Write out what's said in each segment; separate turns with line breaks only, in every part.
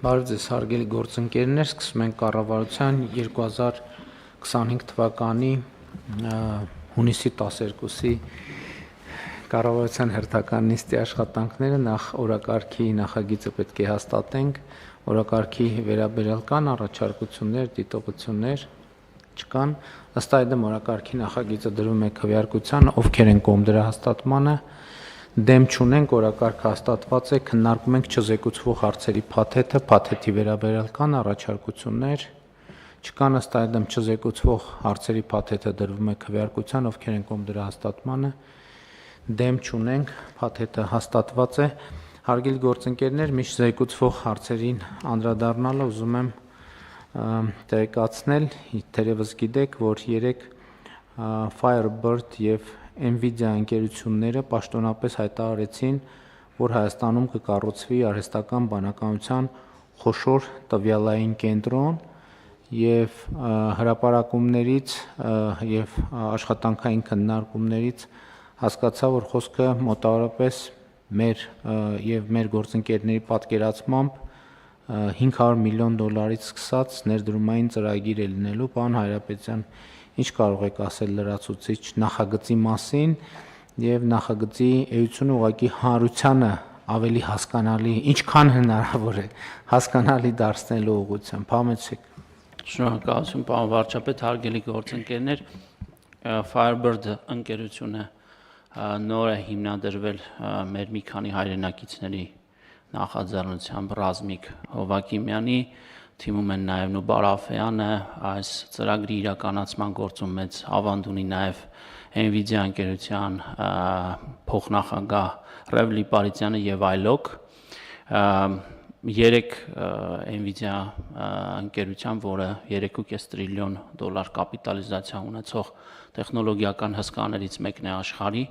Բարև ձեզ, հարգելի գործընկերներ, սկսում ենք կառավարության 2025 թվականի հունիսի 12-ի կառավարության հերթական նիստի աշխատանքները նախ օրակարգի նախագիծը պետք է հաստատենք, օրակարգի վերաբերյալ կան առաջարկություններ, դիտողություններ չկան, ըստ այդմ օրակարգի նախագիծը դրվում է քվեարկության, ովքեր են կողմ դրա հաստատմանը, դեմ չունենք, օրակարգը հաստատված է, քննարկում ենք չզեկուցվող հարցերի փաթեթը, փաթեթի վերաբերյալ կան առաջարկություններ, չկան, ըստ այդմ չզեկուցվող հարցերի փաթեթը դրվում է քվեարկության, ովքեր են կողմ դրա հաստատմանը, դեմ չունենք, փաթեթը հաստատված է, հարգելի գործընկերներ, միշտ զեկուցվող հարցերին անդրադառնալը ուզում եմ տեղեկացնել, թերևս գիտեք, որ երեք Firebird և Nvidia ընկերությունները պաշտոնապես հայտարարեցին, որ Հայաստանում կկառուցվի արհեստական բանականության խոշոր տվյալային կենտրոն և հրապարակումներից և աշխատանքային քննարկումներից հասկացա, որ խոսքը մոտավորապես մեր և մեր գործընկերների պատկերացմամբ $500 միլիոն սկսած ներդրումային ծրագիր է լինելու, պարոն Հայրապետյան, ինչ կարող եք ասել լրացուցիչ նախագծի մասին և նախագծի էությունը ուղղակի հանրությանը ավելի հասկանալի, ինչքան հնարավոր է հասկանալի դարձնելու ուղղությամբ, համեցեք։
Շնորհակալություն, պարոն վարչապետ, հարգելի գործընկերներ, Firebird ընկերությունը նոր է հիմնադրվել մեր մի քանի հայրենակիցների նախաձեռնությամբ Ռազմիկ Հովակիմյանի, թիմում են նաև Նուբար Աֆեյանը, այս ծրագրի իրականացման գործում մեծ ավանդ ունի նաև Nvidia ընկերության փոխնախագահ Ռև Լիպարիցյանը և այլոք, երեք Nvidia ընկերության, որը $3.5 տրիլիոն կապիտալիզացիա ունեցող տեխնոլոգիական հսկաներից մեկն է աշխարհի,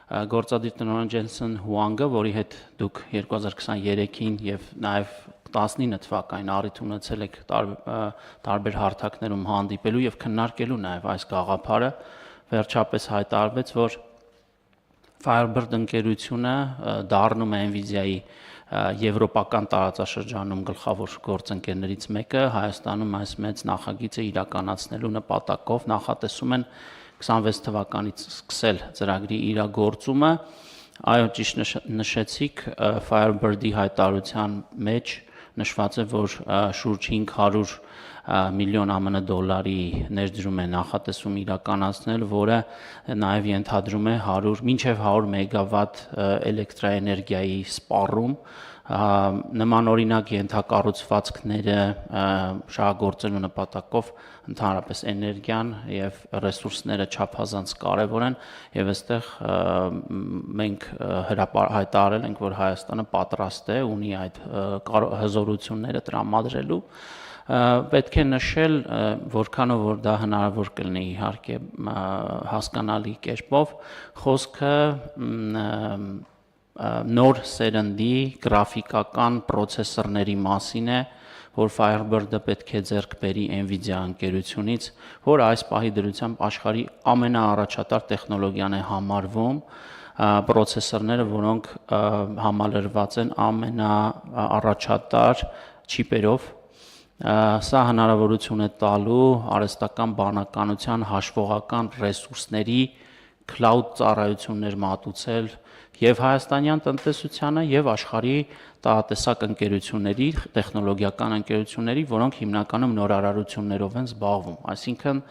գործադիր տնօրեն Ջենսեն Հուանգը, որի հետ դուք 2023-ին և նաև 19 թվականին առիթ ունեցել եք տարբեր հարթակներում հանդիպելու և քննարկելու նաև այս գաղափարը, վերջապես հայտարարվեց, որ Firebird ընկերությունը դառնում է Nvidia-ի եվրոպական տարածաշրջանում գլխավոր գործընկերներից մեկը, Հայաստանում այս մեծ նախագիծը իրականացնելու նպատակով նախատեսում են 26 թվականից սկսել ծրագրի իրագործումը, այո, ճիշտ նշեցիք, Firebird-ի հայտարարության մեջ նշված է, որ շուրջ $500 միլիոն ԱՄՆ ներդրում է նախատեսում իրականացնել, որը նաև ենթադրում է մինչև 100 մեգավատ էլեկտրաէներգիայի սպառում, նմանօրինակ ենթակառուցվածքները շահագործելու նպատակով ընդհանրապես էներգիան և ռեսուրսները չափազանց կարևոր են և այստեղ մենք հայտարարել ենք, որ Հայաստանը պատրաստ է, ունի այդ հզորությունները տրամադրելու, պետք է նշել, որքանով որ դա հնարավոր կլինի իհարկե հասկանալի կերպով, խոսքը նոր սերնդի գրաֆիկական պրոցեսորների մասին է, որ Firebird-ը պետք է ձեռք բերի Nvidia ընկերությունից, որ այս պահի դրությամբ աշխարհի ամենաառաջատար տեխնոլոգիան է համարվում, պրոցեսորները, որոնք համալրված են ամենաառաջատար չիպերով, սա հնարավորություն է տալու արհեստական բանականության հաշվողական ռեսուրսների cloud ծառայություններ մատուցել և հայաստանյան տնտեսությանը և աշխարհի տարատեսակ ընկերությունների, տեխնոլոգիական ընկերությունների, որոնք հիմնականում նորարարություններով են զբաղվում, այսինքն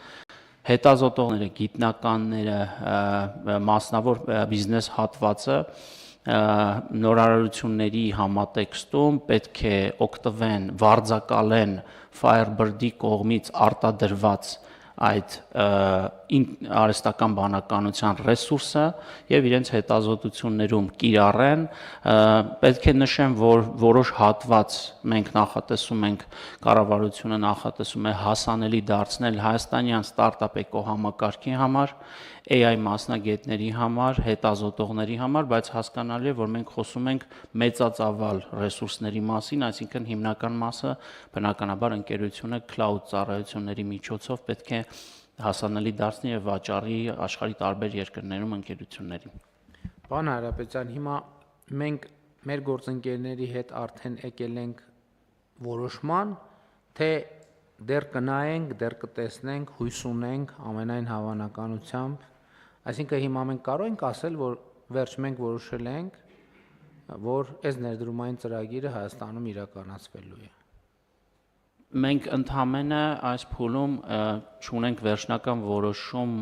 հետազոտողները, գիտնականները, մասնավոր բիզնես հատվածը նորարարությունների համատեքստում պետք է օգտվեն, վարձակալեն Firebird-ի կողմից արտադրված այդ արհեստական բանականության ռեսուրսը և իրենց հետազոտություններում կիրառեն, պետք է նշեմ, որ որոշ հատված մենք նախատեսում ենք, կառավարությունը նախատեսում է հասանելի դարձնել հայաստանյան ստարտափ էկոհամակարգի համար, AI մասնագետների համար, հետազոտողների համար, բայց հասկանալի է, որ մենք խոսում ենք մեծածավալ ռեսուրսների մասին, այսինքն հիմնական մասը բնականաբար ընկերությունը cloud ծառայությունների միջոցով պետք է հասանելի դարձնի և վաճառի աշխարհի տարբեր երկրներում ընկերություններին։
Պարոն Հայրապետյան, հիմա մենք մեր գործընկերների հետ արդեն եկել ենք որոշման, թե դեռ կնայենք, դեռ կտեսնենք, հույս ունենք ամենայն հավանականությամբ, այսինքն հիմա մենք կարող ենք ասել, որ վերջ մենք որոշել ենք, որ այս ներդրումային ծրագիրը Հայաստանում իրականացվելու է։
Մենք ընդհանրապես այս փուլում չունենք վերջնական որոշում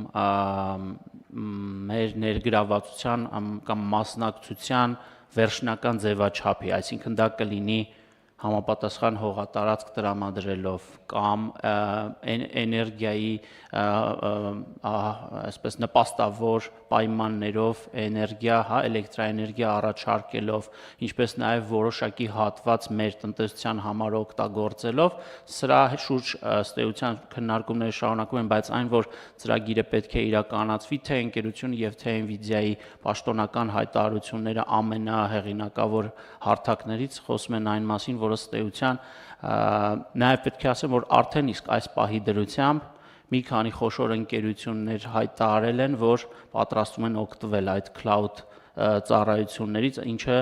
մեր ներգրավվածության կամ մասնակցության վերջնական ձևաչափի, այսինքն դա կլինի համապատասխան հողատարածք տրամադրելով կամ էներգիայի այսպես նպաստավոր պայմաններով էներգիա, էլեկտրաէներգիա առաջարկելով, ինչպես նաև որոշակի հատված մեր տնտեսության համար օգտագործելով, սրա շուրջ ըստ էության քննարկումները շարունակվում են, բայց այն որ ծրագիրը պետք է իրականացվի, թե ընկերությունը եւ թե Nvidia-ի պաշտոնական հայտարարությունները ամենահեղինակավոր հարթակներից խոսում են այն մասին, որ ըստ էության նաև պետք է ասեմ, որ արդեն իսկ այս պահի դրությամբ մի քանի խոշոր ընկերություններ հայտարարել են, որ պատրաստվում են օգտվել այդ cloud ծառայություններից, ինչը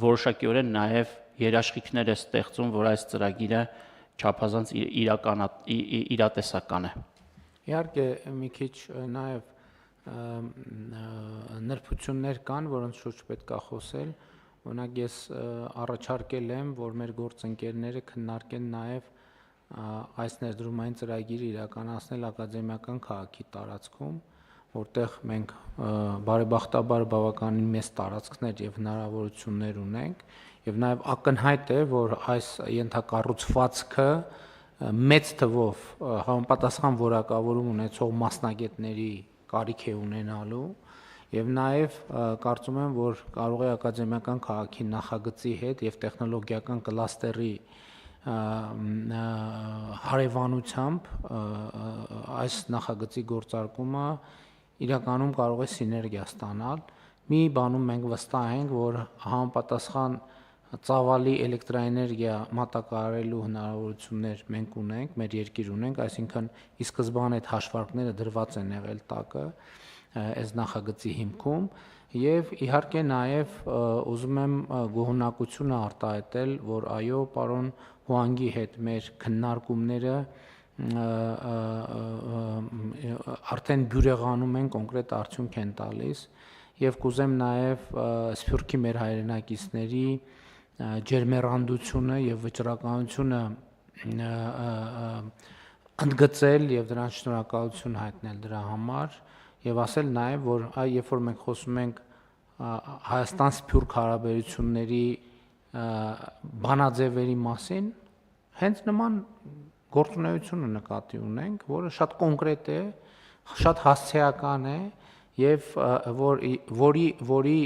որոշակիորեն նաև երաշխիքներ է ստեղծում, որ այս ծրագիրը չափազանց իրատեսական է։
Իհարկե մի քիչ նաև նրբություններ կան, որոնց շուրջ պետք է խոսել։ Օրինակ ես առաջարկել եմ, որ մեր գործընկերները քննարկեն նաև այս ներդրումային ծրագիրը իրականացնել ակադեմիական քաղաքի տարածքում, որտեղ մենք բարեբախտաբար բավականին մեծ տարածքներ եւ հնարավորություններ ունենք, եւ նաև ակնհայտ է, որ այս ենթակառուցվածքը մեծ թվով համապատասխան որակավորում ունեցող մասնագետների կարիք է ունենալու եւ նաեւ կարծում եմ, որ կարող է ակադեմիական քաղաքի նախագծի հետ եւ տեխնոլոգիական կլաստերի հարևանությամբ այս նախագծի գործարկումը իրականում կարող է սիներգիա ստանալ։ Մի բանում մենք վստահ ենք, որ համապատասխան ծավալի էլեկտրաէներգիա մատակարարելու հնարավորություններ մենք ունենք, մեր երկիր ունենք, այսինքն ի սկզբանե այդ հաշվարկները դրված են եղել տակը այս նախագծի հիմքում եւ իհարկե նաեւ ուզում եմ գոհունակությունը արտահայտել, որ այո, պարոն Հուանգի հետ մեր քննարկումները արդեն բյուրեղանում են, կոնկրետ արդյունք են տալիս եւ կուզեմ նաեւ Սփյուռքի մեր հայրենակիցների ջերմեռանդությունը եւ վճռականությունը ընդգծել եւ դրանց շնորհակալություն հայտնել դրա համար եւ ասել նաեւ, որ երբ որ մենք խոսում ենք Հայաստան-Սփյուռք հարաբերությունների բանաձևերի մասին, հենց նման գործունեությունը նկատի ունենք, որը շատ կոնկրետ է, շատ հասցեական է եւ որի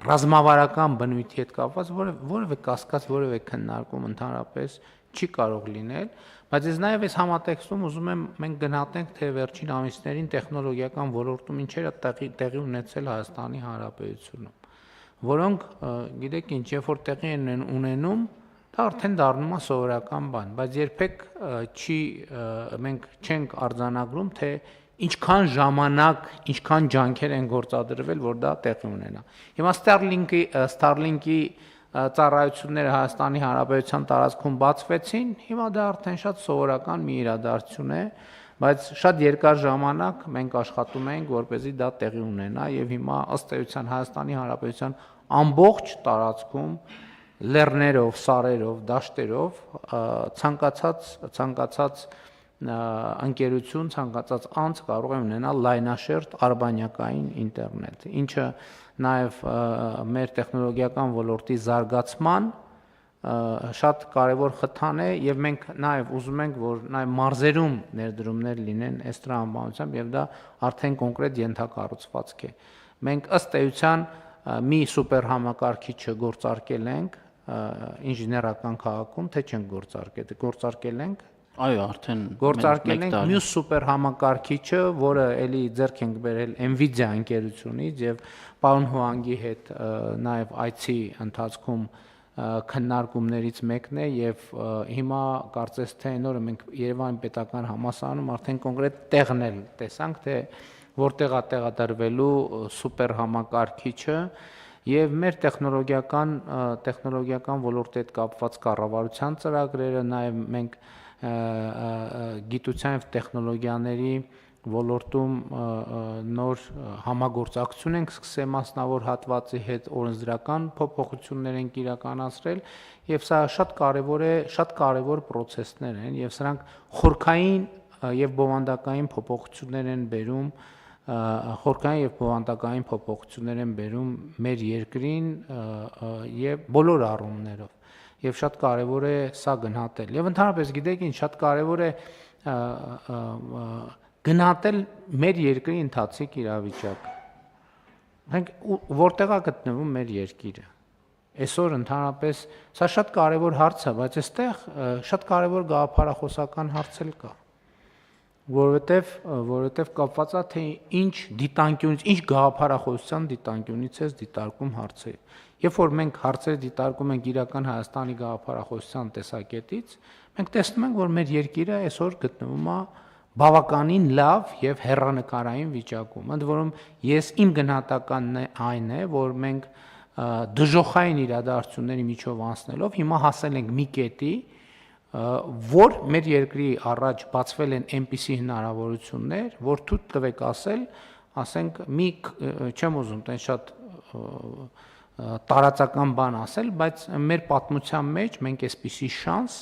ռազմավարական բնույթի հետ կապված որևէ կասկած, որևէ քննարկում ընդհանրապես չի կարող լինել, բայց ես նաև այս համատեքստում ուզում եմ մենք գնահատենք, թե վերջին ամիսներին տեխնոլոգիական ոլորտում ինչեր է տեղի ունեցել Հայաստանի Հանրապետությունում, որոնք, գիտեք ինչ, երբ որ տեղի են ունենում, դա արդեն դառնում է սովորական բան, բայց երբեք մենք չենք արձանագրում, թե ինչքան ժամանակ, ինչքան ջանքեր են գործադրվել, որ դա տեղի ունենա։ Հիմա Starlink-ի ծառայությունները Հայաստանի Հանրապետության տարածքում բացվեցին, հիմա դա արդեն շատ սովորական մի իրադարձություն է, բայց շատ երկար ժամանակ մենք աշխատում ենք, որպեսզի դա տեղի ունենա եւ հիմա ըստ էության Հայաստանի Հանրապետության ամբողջ տարածքում լեռներով, սարերով, դաշտերով ցանկացած ընկերություն, ցանկացած անձ կարող է ունենալ լայնաշերտ արբանյակային ինտերնետ, ինչը նաև մեր տեխնոլոգիական ոլորտի զարգացման շատ կարևոր խթան է եւ մենք նաև ուզում ենք, որ նաև մարզերում ներդրումներ լինեն այս տրամաբանությամբ եւ դա արդեն կոնկրետ ենթակառուցվածք է։ Մենք ըստ էության մի սուպեր համակարգիչը գործարկել ենք ինժեներական քաղաքում, թե չենք գործարկել ենք
Այո, արդեն
գործարկել ենք մյուս սուպեր համակարգիչը, որը էլի ձեռք ենք բերել Nvidia ընկերությունից եւ պարոն Հուանգի հետ նաեւ այցի ընթացքում քննարկումներից մեկն է եւ հիմա կարծես թե այն օրը մենք Երևանի պետական համալսարանում արդեն կոնկրետ տեղն էլ տեսանք, թե որտեղ է տեղադրվելու սուպեր համակարգիչը եւ մեր տեխնոլոգիական ոլորտի հետ կապված կառավարության ծրագրերը, նաեւ մենք գիտության եւ տեխնոլոգիաների ոլորտում նոր համագործակցություն ենք սկսել մասնավոր հատվածի հետ, օրենսդրական փոփոխություններ ենք իրականացրել եւ սա շատ կարեւոր process-ներ են եւ սրանք խորքային եւ բովանդակային փոփոխություններ են բերում մեր երկրին եւ բոլոր առումներով եւ շատ կարեւոր է սա գնահատել եւ ընդհանրապես գիտեք ինչ շատ կարեւոր է գնահատել մեր երկրի ընթացիկ իրավիճակը մենք որտեղ է գտնվում մեր երկիրը այսօր ընդհանրապես սա շատ կարեւոր հարց է բայց այստեղ շատ կարեւոր գաղափարախոսական հարց էլ կա որովհետև կապված է թե ինչ դիտանկյունից, ինչ գաղափարախոսության դիտանկյունից է դիտարկում հարցերը։ Երբ որ մենք հարցերը դիտարկում ենք իրական Հայաստանի գաղափարախոսության տեսակետից, մենք տեսնում ենք, որ մեր երկիրը այսօր գտնվում է բավականին լավ եւ հեռանկարային վիճակում։ Ընդ որում ես իմ գնահատականն այն է, որ մենք դժոխային իրադարձությունների միջով անցնելով հիմա հասել ենք մի կետի, որ մեր երկրի առաջ բացվել են այնպիսի հնարավորություններ, որ թույլ տվեք ասենք չեմ ուզում տեն շատ տարածական բան ասել, բայց մեր պատմության մեջ մենք այսպիսի շանս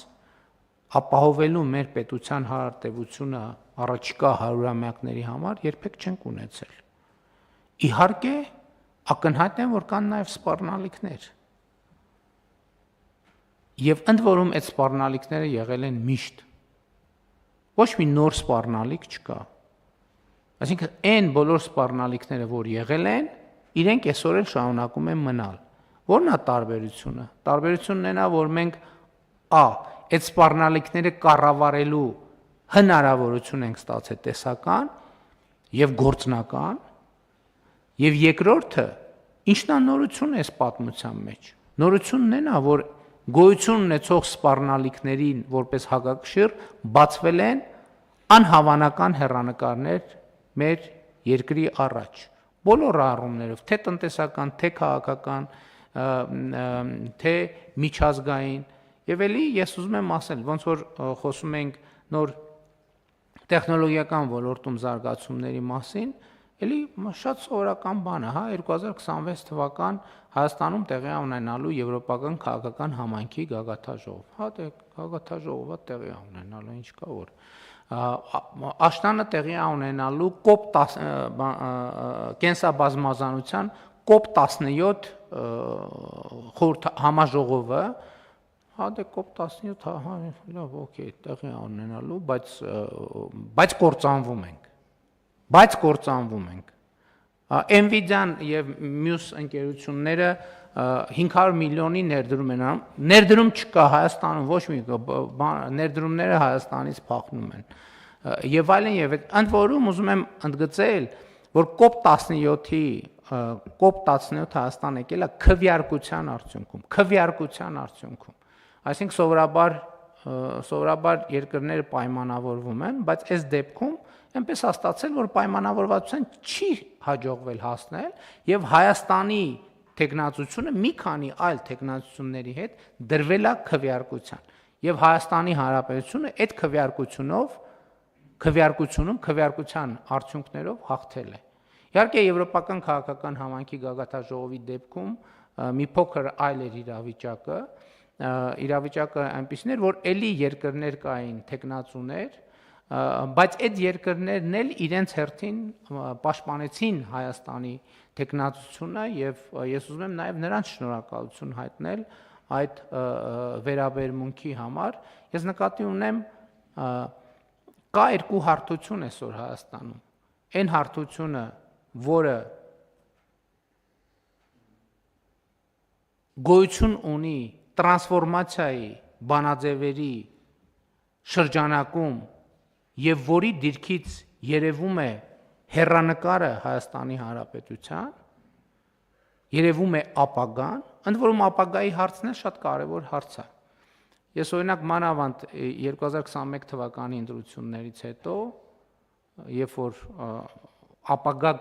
ապահովելու մեր պետության հարարտևությունը առաջիկա հարյուրամյակների համար երբեք չենք ունեցել։ Իհարկե, ակնհայտ է, որ կան նաև սպառնալիքներ։ Եվ ընդ որում այդ սպառնալիքները եղել են միշտ։ Ոչ մի նոր սպառնալիք չկա։ Այսինքն այն բոլոր սպառնալիքները, որ եղել են, իրենք այսօր էլ շարունակում են մնալ։ Որն է տարբերությունը։ Տարբերությունն այն է, որ մենք այդ սպառնալիքները կառավարելու հնարավորություն ենք ստացել տեսական եւ գործնական, եւ երկրորդը, ինչն է նորությունը այս պատմության մեջ։ Նորությունն այն է, որ գոյություն ունեցող սպառնալիքներին որպես հակակշիռ բացվել են անհավանական հեռանկարներ մեր երկրի առաջ բոլոր առումներով թե տնտեսական թե քաղաքական թե միջազգային եւ էլի ես ուզում եմ ասել ոնց որ խոսում ենք նոր տեխնոլոգիական ոլորտում զարգացումների մասին էլի շատ սովորական բան է, հա 2026 թվական Հայաստանում տեղի ունենալու եվրոպական քաղաքական համայնքի գագաթաժողով։ Հա դե գագաթաժողովը տեղի ունենալու ինչ կա որ աշտանը տեղի ունենալու COP10 կենսաբազմազանության COP17 համաժողովը հա դե COP17 հա լավ օքեյ տեղի ունենալու բայց կործանվում ենք Բայց կործանվում ենք։ Nvidia-ն եւ մյուս ընկերությունները 500 միլիոնի ներդրում են անում։ Ներդրում չկա Հայաստանում, ոչ մի ներդրումները Հայաստանից փախնում են։ Եվ այլն եւ ընդ որում ուզում եմ ընդգծել, որ COP17 Հայաստան եկել է քվեարկության արդյունքում։ Այսինքն սովորաբար երկրները պայմանավորվում են, բայց այս դեպքում այնպես հաստատել, որ պայմանավորվածության չի հաջողվել հասնել եւ Հայաստանի տեխնացությունը մի քանի այլ տեխնացությունների հետ դրվել է քվեարկության եւ Հայաստանի Հանրապետությունը այդ քվեարկության արդյունքներով հաղթել է։ Իհարկե եվրոպական քաղաքական համայնքի գագաթաժողովի դեպքում մի փոքր այլ էր իրավիճակը այնպիսին էր, որ ելի երկրներ կային տեխնացուներ բայց այդ երկրներն էլ իրենց հերթին պաշտպանեցին Հայաստանի տեխնացությունը եւ ես ուզում եմ նաեւ նրանց շնորհակալություն հայտնել այդ վերաբերմունքի համար ես նկատի ունեմ կա երկու հարթություն այսօր Հայաստանում այն հարթությունը որը գոյություն ունի տրանսֆորմացիայի բանաձևերի շրջանակում եւ որի դիրքից երևում է հեռանկարը Հայաստանի Հանրապետության, երևում է ապագան, ընդ որում ապագայի հարցն է շատ կարևոր հարց է։ Ես օրինակ մանավանդ 2021 թվականի ընտրություններից հետո, երբ որ ապագա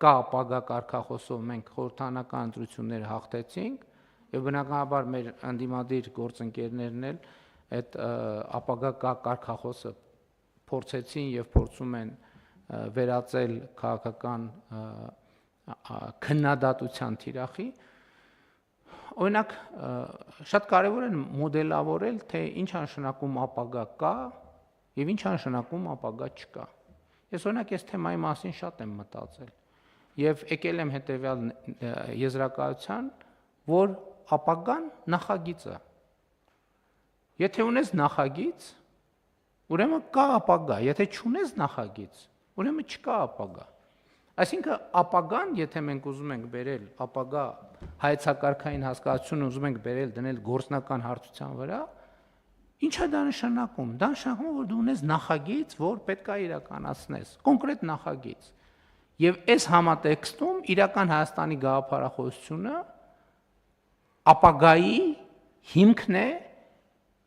կա ապագա կարգախոսով մենք խորհրդանական ընտրությունները հաղթեցինք եւ բնականաբար մեր անդիմադիր գործընկերներն էլ այդ ապագա կարգախոսը փորձեցին եւ փորձում են վերածել քաղաքական քննադատության թիրախի օրինակ շատ կարեւոր է մոդելավորել թե ինչ է նշանակում ապագա կա եւ ինչ է նշանակում ապագա չկա ես օրինակ այս թեմայի մասին շատ եմ մտածել եւ եկել եմ հետեւյալ եզրակացության որ ապագան նախագիծ է եթե ունես նախագիծ ուրեմն կա ապագա եթե չունես նախագիծ ուրեմն չկա ապագա այսինքն ապագան եթե մենք ուզում ենք բերել ապագա հայեցակարգային հասկացությունը ուզում ենք բերել դնել գործնական հարթության վրա ինչ է դա նշանակում դա նշանակում է որ դու ունես նախագիծ որ պետք է իրականացնես կոնկրետ նախագիծ եւ այս համատեքստում իրական Հայաստանի գաղափարախոսությունը ապագայի հիմքն է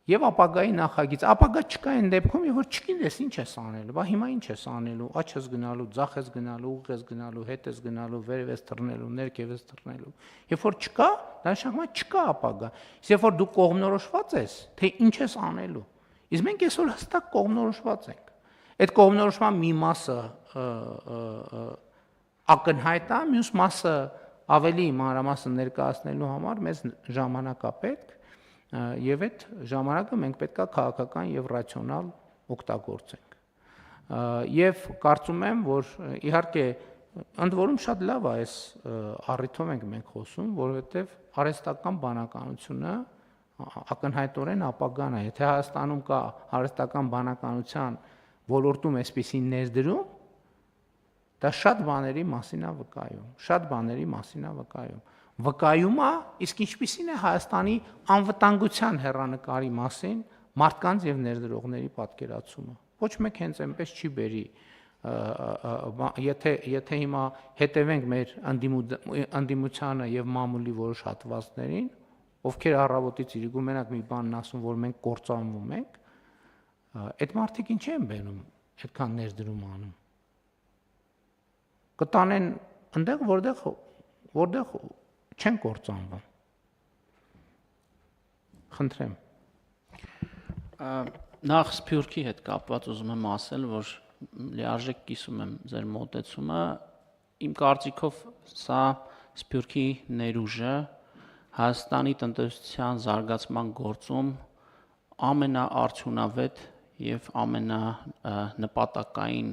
եւ ապագայի նախագիծ ապագա չկա այն դեպքում երբ որ չգիտես ինչ ես անելու բա հիմա ինչ ես անելու աջ ես գնալու ձախ ես գնալու ուղ ես գնալու հետ ես գնալու վերև ես թռնելու ներքև ես թռնելու երբ որ չկա դա նշանակում է չկա ապագա երբ որ դու կողմնորոշված ես թե ինչ ես անելու իսկ մենք այսօր հստակ կողմնորոշված ենք այդ կողմնորոշման մի մասը ակնհայտ է մյուս մասը ավելի մանրամասն ներկայացնելու համար մեզ ժամանակ է պետք եւ այդ ժամանակը մենք պետք է քաղաքական եւ ռացիոնալ օգտագործենք եւ կարծում եմ որ իհարկե ընդ որում շատ լավ է այս առիթով ենք մենք խոսում որովհետեւ արհեստական բանականությունը ակնհայտորեն ապագան է եթե Հայաստանում կա արհեստական բանականության ոլորտում այսպիսի ներդրում դա շատ բաների մասին է վկայում վկայում է իսկ ինչպիսին է Հայաստանի անվտանգության հեռանկարի մասին մարդկանց եւ ներդրողների պատկերացումը ոչ մեկ հենց այնպես չի բերի եթե հիմա հետևենք մեր անդիմությանը եւ մամուլի որոշ հատվածներին ովքեր առավոտից իրիկու մենակ մի բանն ասում որ մենք կործանվում ենք այդ մարդիկ ինչ են բերում այդքան ներդրում անում կտանեն այնտեղ որտեղ չեն կործանվում խնդրեմ
նախ Սփյուռքի հետ կապված ուզում եմ ասել որ լիարժեք կիսում եմ ձեր մոտեցումը իմ կարծիքով սա Սփյուռքի ներուժը Հայաստանի տնտեսության զարգացման գործում ամենաարդյունավետ եւ ամենանպատակային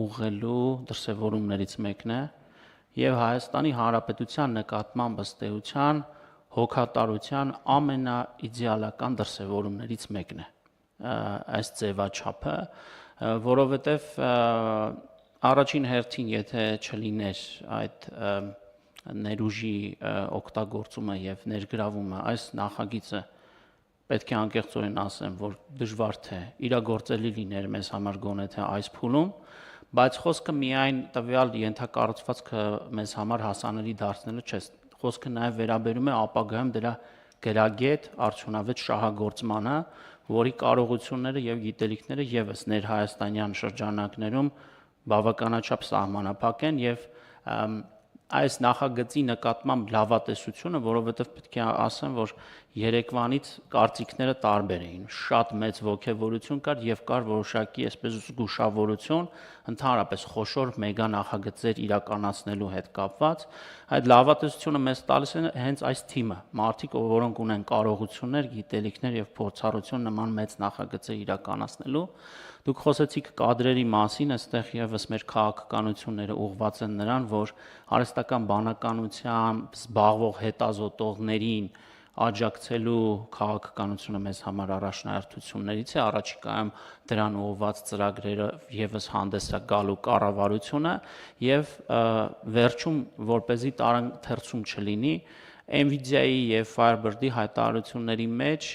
ուղղելու դրսևորումներից մեկն է եւ Հայաստանի Հանրապետության նկատմամբ ըստ էության հոգատարության ամենաիդեալական դրսևորումներից մեկն է այս ձևաչափը որովհետեւ առաջին հերթին եթե չլիներ այդ ներուժի օգտագործումը եւ ներգրավումը այս նախագիծը պետք է անկեղծորեն ասեմ որ դժվար թե իրագործելի լիներ մեզ համար գոնե թե այս փուլում բայց խոսքը միայն տվյալ ենթակառուցվածքը մեզ համար հասանելի դարձնելը չէ խոսքը նաև վերաբերում է ապագայում դրա գրագետ արդյունավետ շահագործմանը որի կարողությունները եւ գիտելիքները եւս ներհայաստանյան շրջանակներում բավականաչափ սահմանափակ են եւ այս նախագծի նկատմամբ լավատեսությունը, որովհետև պետք է ասեմ, որ երեկվանից կարծիքները տարբեր էին։ Շատ մեծ ոգևորություն կար եւ կար որոշակի այսպես զգուշավորություն, ընդհանրապես խոշոր մեգա նախագծեր իրականացնելու հետ կապված։ Այդ լավատեսությունը մեզ տալիս է հենց այս թիմը, մարդիկ, որոնք ունեն կարողություններ, գիտելիքներ եւ փորձառություն նման մեծ նախագծեր իրականացնելու։ Դուք խոսեցիք կադրերի մասին, այստեղ եւս մեր քաղաքականությունները ուղղված են նրան, որ արհեստական բանականությամբ զբաղվող հետազոտողներին աջակցելու քաղաքականությունը մեզ համար առաջնահերթություններից է, առաջիկայում դրան ուղղված ծրագրերը եւս հանդես է գալու կառավարությունը եւ վերջում որպեսզի տարընթերցում չլինի Nvidia-ի եւ Firebird-ի հայտարարությունների մեջ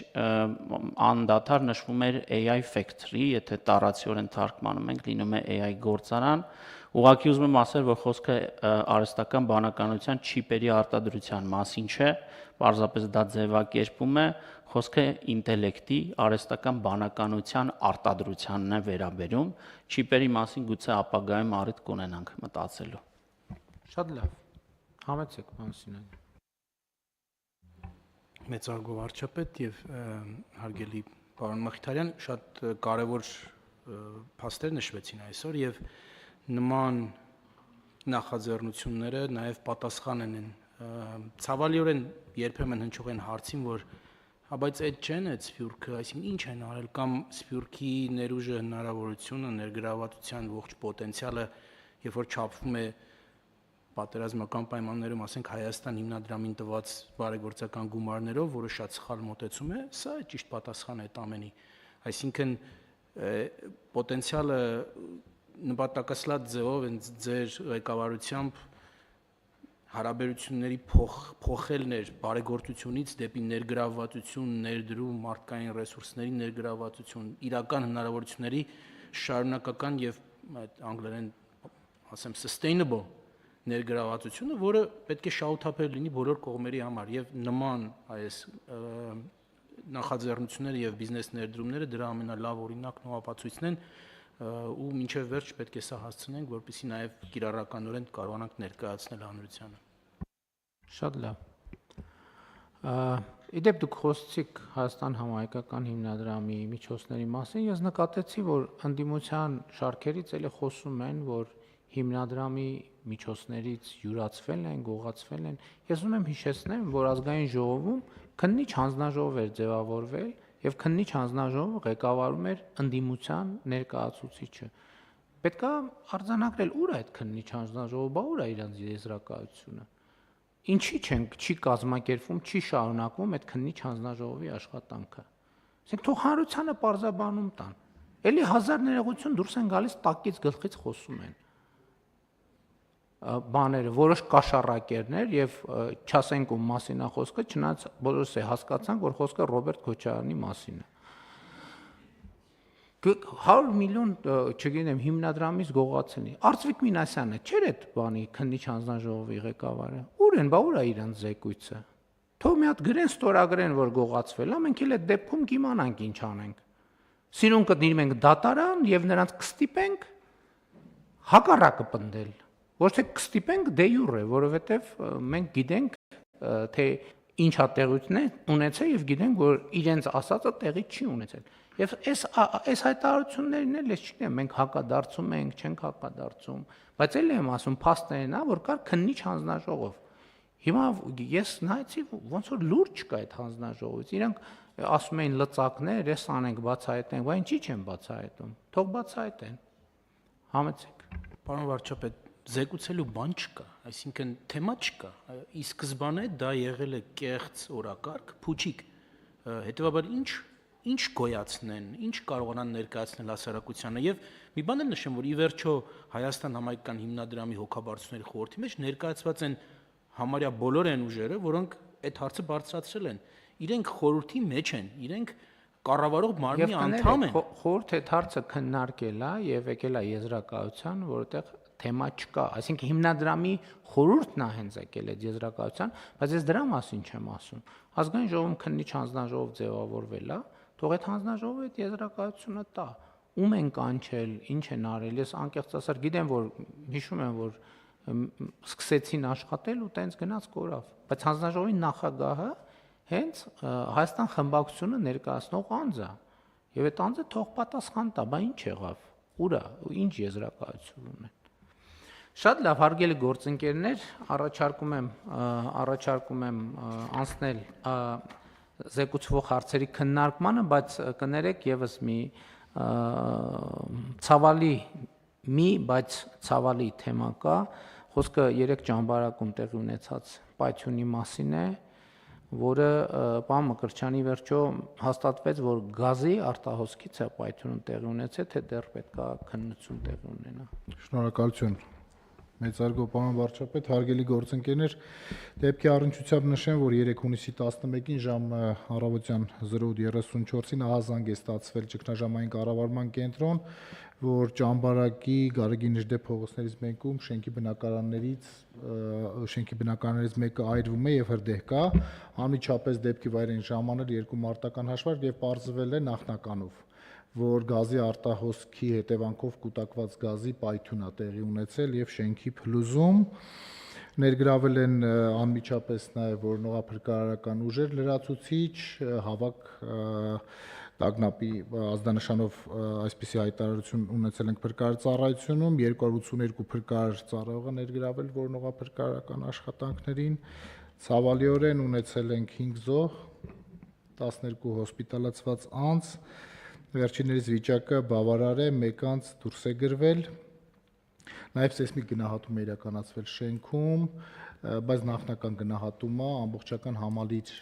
անդադար նշվում էր AI Factory, եթե տարածիորեն թարգմանում ենք, լինում է AI գործարան։ Ուղղակի ուզում եմ ասել, որ խոսքը արհեստական բանականության չիպերի արտադրության մասին չէ, պարզապես դա ձևակերպում է, խոսքը ինտելեկտի, արհեստական բանականության արտադրությանն է վերաբերում, չիպերի մասին գուցե ապագայում առիթ կունենանք մտածելու։
Շատ լավ։ Համեցեք, պարոն Սինանյան։
Մեծարգո վարչապետ եւ հարգելի պարոն Մխիթարյան, շատ կարեւոր փաստեր նշվեցին այսօր եւ նման նախաձեռնությունները նաեւ պատասխան են ցավալիորեն երբեմն հնչող են հարցին, որ բայց այդ չեն այդ սփյուռքը, այսինքն ինչ են արել կամ սփյուռքի ներուժը հնարավորությունը ներգրավվածության ողջ պոտենցիալը, երբ որ չափվում է պատերազմական պայմաններում, ասենք Հայաստան հիմնադրամին տված բարեգործական գումարներով, որը շատ սխալ մոտեցում է, սա է ճիշտ պատասխանը այդ ամենի։ Այսինքն պոտենցիալը նպատակասլաց ձևով ձեր ղեկավարությամբ հարաբերությունների փոխելն էր բարեգործությունից դեպի ներգրավվածություն, ներդրում, մարդկային ռեսուրսների ներգրավվածություն, իրական հնարավորությունների շարունակական եւ անգլերեն ասեմ sustainable ներգրավվածությունը, որը պետք է շահութափեր լինի բոլոր կողմերի համար եւ նման այս նախաձեռնությունները եւ բիզնես ներդրումները դրա ամենալավ օրինակն ու ապացույցն են ու մինչեւ վերջ պետք է սա հասցնենք, որպեսզի նաեւ կիրառականորեն կարողանանք ներկայացնել հանրությանը։
Շատ լավ։ Իդեպ դուք խոսեցիք Հայաստան համահայկական հիմնադրամի միջոցների մասին, ես նկատեցի, որ ընդդիմության շարքերից էլի խոսում են, որ հիմնադրամի միջոցներից յուրացվել են, գողացվել են։ Ես ուզում եմ հիշեցնեմ, որ ազգային ժողովում քննիչ հանձնաժողով էր ձևավորվել եւ քննիչ հանձնաժողովը ղեկավարում էր ընդդիմության ներկայացուցիչը։ Պետք է արձանագրել ուր է այդ քննիչ հանձնաժողովը, բա ուր է իրանց եզրակացությունը։ Ինչի չի կազմակերպվում, չի շարունակվում այդ քննիչ հանձնաժողովի աշխատանքը։ Ասենք թող հանրությանը պարզաբանում տան։ Էլի հազար ներողություն դուրս են գալիս տակից գլխից խոսում են բաները, որոշ կաշառակերներ եւ չասենք ում մասին է խոսքը, չնայած բոլորս է հասկացանք, որ խոսքը Ռոբերտ Քոչարյանի մասին է։ 100 միլիոն, չգիտեմ, հիմնադրամից գողացնի։ Արծվիկ Մինասյանը չէր այդ բանի քննիչ հանձնաժողովի ղեկավարը։ Ուր են, բա ուր է իրանց զեկույցը։ Թող մի հատ գրեն, ստորագրեն, որ գողացվել է, մենք էլ այդ դեպքում կիմանանք ինչ անենք։ Սիրուն կդիմենք դատարան եւ նրանց կստիպենք հակառակը պնդել։ Ոչ թե կստիպենք դե յուրե, որովհետև մենք գիտենք, թե ինչա տեղություն է ունեցել եւ գիտենք, որ իրենց ասածը տեղի չի ունեցել։ Եվ այս հայտարարություններն էլ ես չգիտեմ, մենք հակադարձում ենք, չենք հակադարձում, բայց էլ եմ ասում, փաստերն է, որ կար քննիչ հանձնաժողով։ Հիմա ես նայեցի, ոնց որ լուրջ չկա այդ հանձնաժողովից։ Իրանք ասում էին լծակներ, ես անենք, բացահայտենք, բայց ինչի չեն բացահայտում։ Թող բացահայտեն։ Համեցեք։
Պարոն վարչապետ, զեկուցելու բան չկա, այսինքն թեմա չկա։ Ի սկզբանե դա եղել է կեղծ օրակարգ, փուչիկ։ Հետևաբար ինչ գոյացնեն, ինչ կարողանան ներկայացնել հասարակությանը եւ մի բան էլ նշեմ, որ ի վերջո Հայաստան համայնքական հիմնադրամի հոգաբարձությունների խորհրդի մեջ ներկայացված են համարյա բոլոր այն ուժերը, որոնք այդ հարցը բարձրացրել են։ Իրենք խորհրդի մեջ են, իրենք կառավարող մարմնի անդամ են։
Խորհուրդ այդ հարցը քննարկել է եւ եկել է եզրակացության, որովհետեւ թեմա չկա, այսինքն հիմնադրամի խորհուրդն է հենց եկել այդ եզրակացության, բայց ես դրա մասին չեմ ասում։ Ազգային ժողովում քննիչ հանձնաժողով ձևավորվել է, թող այդ հանձնաժողովը այդ եզրակացությունը տա։ Ում են կանչել, ինչ են արել, ես անկեղծ ասած գիտեմ, որ հիշում եմ, որ սկսեցին աշխատել ու տենց գնաց կորավ, բայց հանձնաժողովի նախագահը հենց Հայաստան խմբակցությունը ներկայացնող անձ է, եւ այդ անձը թող պատասխան տա, բա ինչ եղավ, ուր է, ինչ եզրակացություն ունեն։ Շատ լավ, հարգելի գործընկերներ, առաջարկում եմ անցնել զեկուցվող հարցերի քննարկմանը, բայց կներեք եւս բայց ցավալի թեմա կա, խոսքը 3 ճամբարակում տեղի ունեցած պայթյունի մասին է, որը պարոն Մկրտչյանի վերջո հաստատվեց, որ գազի արտահոսքից է պայթյունը տեղի ունեցել, թե դեռ պետք է քննություն տեղի ունենա։
Շնորհակալություն։ Մեծարգո պարոն վարչապետ, հարգելի գործընկերներ, դեպքի առնչությամբ նշեմ, որ 3 հունիսի 11-ին ժամը առավոտյան 0:34-ին ահազանգ է ստացվել ճգնաժամային կառավարման կենտրոն, որ ճամբարակի Գարեգին Նժդե փողոցներից մեկում շենքի բնակարաններից մեկը այրվում է եւ հրդեհ կա, անմիջապես դեպքի վայր են ժամանել 2 մարտական հաշվարկ եւ պարզվել է նախնականով, որ գազի արտահոսքի հետևանքով կուտակված գազի պայթյուն է տեղի ունեցել եւ շենքի փլուզում Ներգրավել են անմիջապես նաև որոնողափրկարարական ուժեր լրացուցիչ, հավաք տագնապի ազդանշանով այսպիսի հայտարարություն ունեցել ենք փրկարար ծառայությունում, 282 փրկարար ծառայողը ներգրավել որոնողափրկարարական աշխատանքներին, ցավալիորեն ունեցել ենք 5 զոհ, 12 հոսպիտալացված անձ, վերջիններիս վիճակը բավարար է, 1 անձ դուրս է գրվել, նաև սեյսմիկ գնահատում է իրականացվել շենքում, բայց նախնական գնահատումը ամբողջական համալիր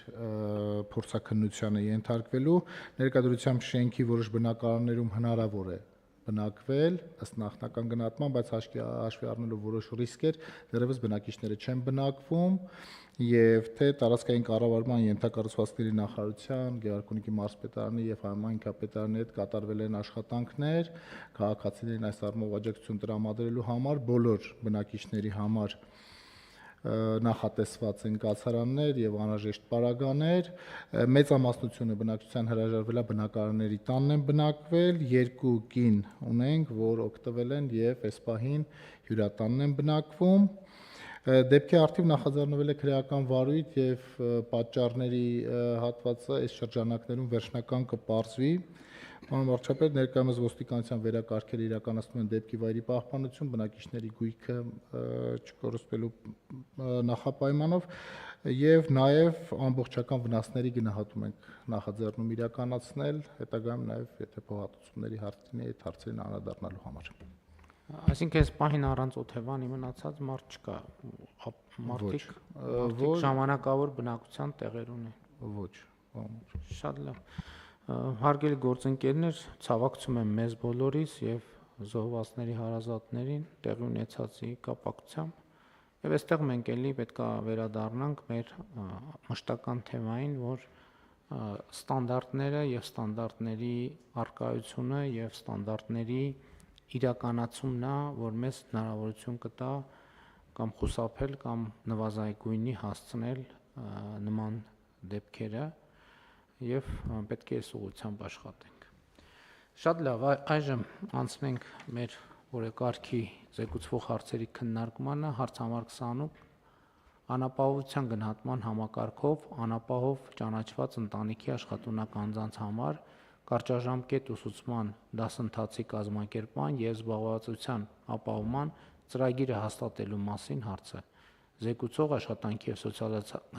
փորձաքննության է ենթարկվելու, ներկայությամբ շենքի որոշ բնակարաններում հնարավոր է բնակվել ըստ նախնական գնահատման, բայց հաշվի առնելով որոշ ռիսկեր, դեռևս բնակիչները չեն բնակվում եւ թե տարածքային կառավարման ենթակառուցվածքների նախարարության, Գեղարքունիքի մարզպետարանի եւ Հայաստանի ինքնապետարանի հետ կատարվել են աշխատանքներ քաղաքացիներին այս առումով աջակցություն տրամադրելու համար, բոլոր բնակիչների համար նախատեսված են կացարաններ եւ անհրաժեշտ պարագաներ, մեծամասնությունը բնակչության հրաժարվել է բնակարանների տանն են բնակվել, 2 կին ունենք, որ օգտվել են եւ այս պահին հյուրատանն են բնակվում։ Դեպքի արդիվ նախաձեռնվել է քրեական վարույթ եւ պատճառների հատվածը այս շրջանակներում վերջնական կպարզվի։ Պարոն վարչապետ, ներկայումս ոստիկանության վերակարգերը իրականացնում են դեպքի վայրի պահպանություն, բնակիչների գույքը չկորսնվելու նախապայմանով եւ նաեւ ամբողջական վնասների գնահատում ենք նախաձեռնում իրականացնել, հետագայում նաեւ եթե փոխհատուցումների հարց լինի, այդ հարցերին անդրադառնալու համար։
Այսինքն այս պահին առանց Օթևանի մնացած մարդ չկա, մարդիկ ժամանակավոր բնակության տեղեր ունեն։
Ոչ։
Շատ լավ։ Հարգելի գործընկերներ, ցավակցում եմ մեզ բոլորիս եւ զոհվածների հարազատներին տեղի ունեցածի կապակցությամբ։ Եվ այստեղ մենք էլի պետք է վերադառնանք մեր մշտական թեմային, որ ստանդարտները եւ ստանդարտների արկայությունը եւ ստանդարտների իրականացումն է, որ մեզ հնարավորություն կտա կամ խուսափել կամ նվազագույնի հասցնել նման դեպքերը եւ պետք է այս ուղղությամբ աշխատենք։ Շատ լավ, այժմ անցնենք մեր օրեկարգի զեկուցվող հարցերի քննարկմանը, հարց համար 28 անապահովության գնահատման համակարգով անապահով ճանաչված ընտանիքի աշխատունակ անձանց համար կարճաժամկետ ուսուցման դասընթացի կազմակերպման եւ զբաղվածության ապահովման ծրագիրը հաստատելու մասին հարցը։ Զեկուցող աշխատանքի եւ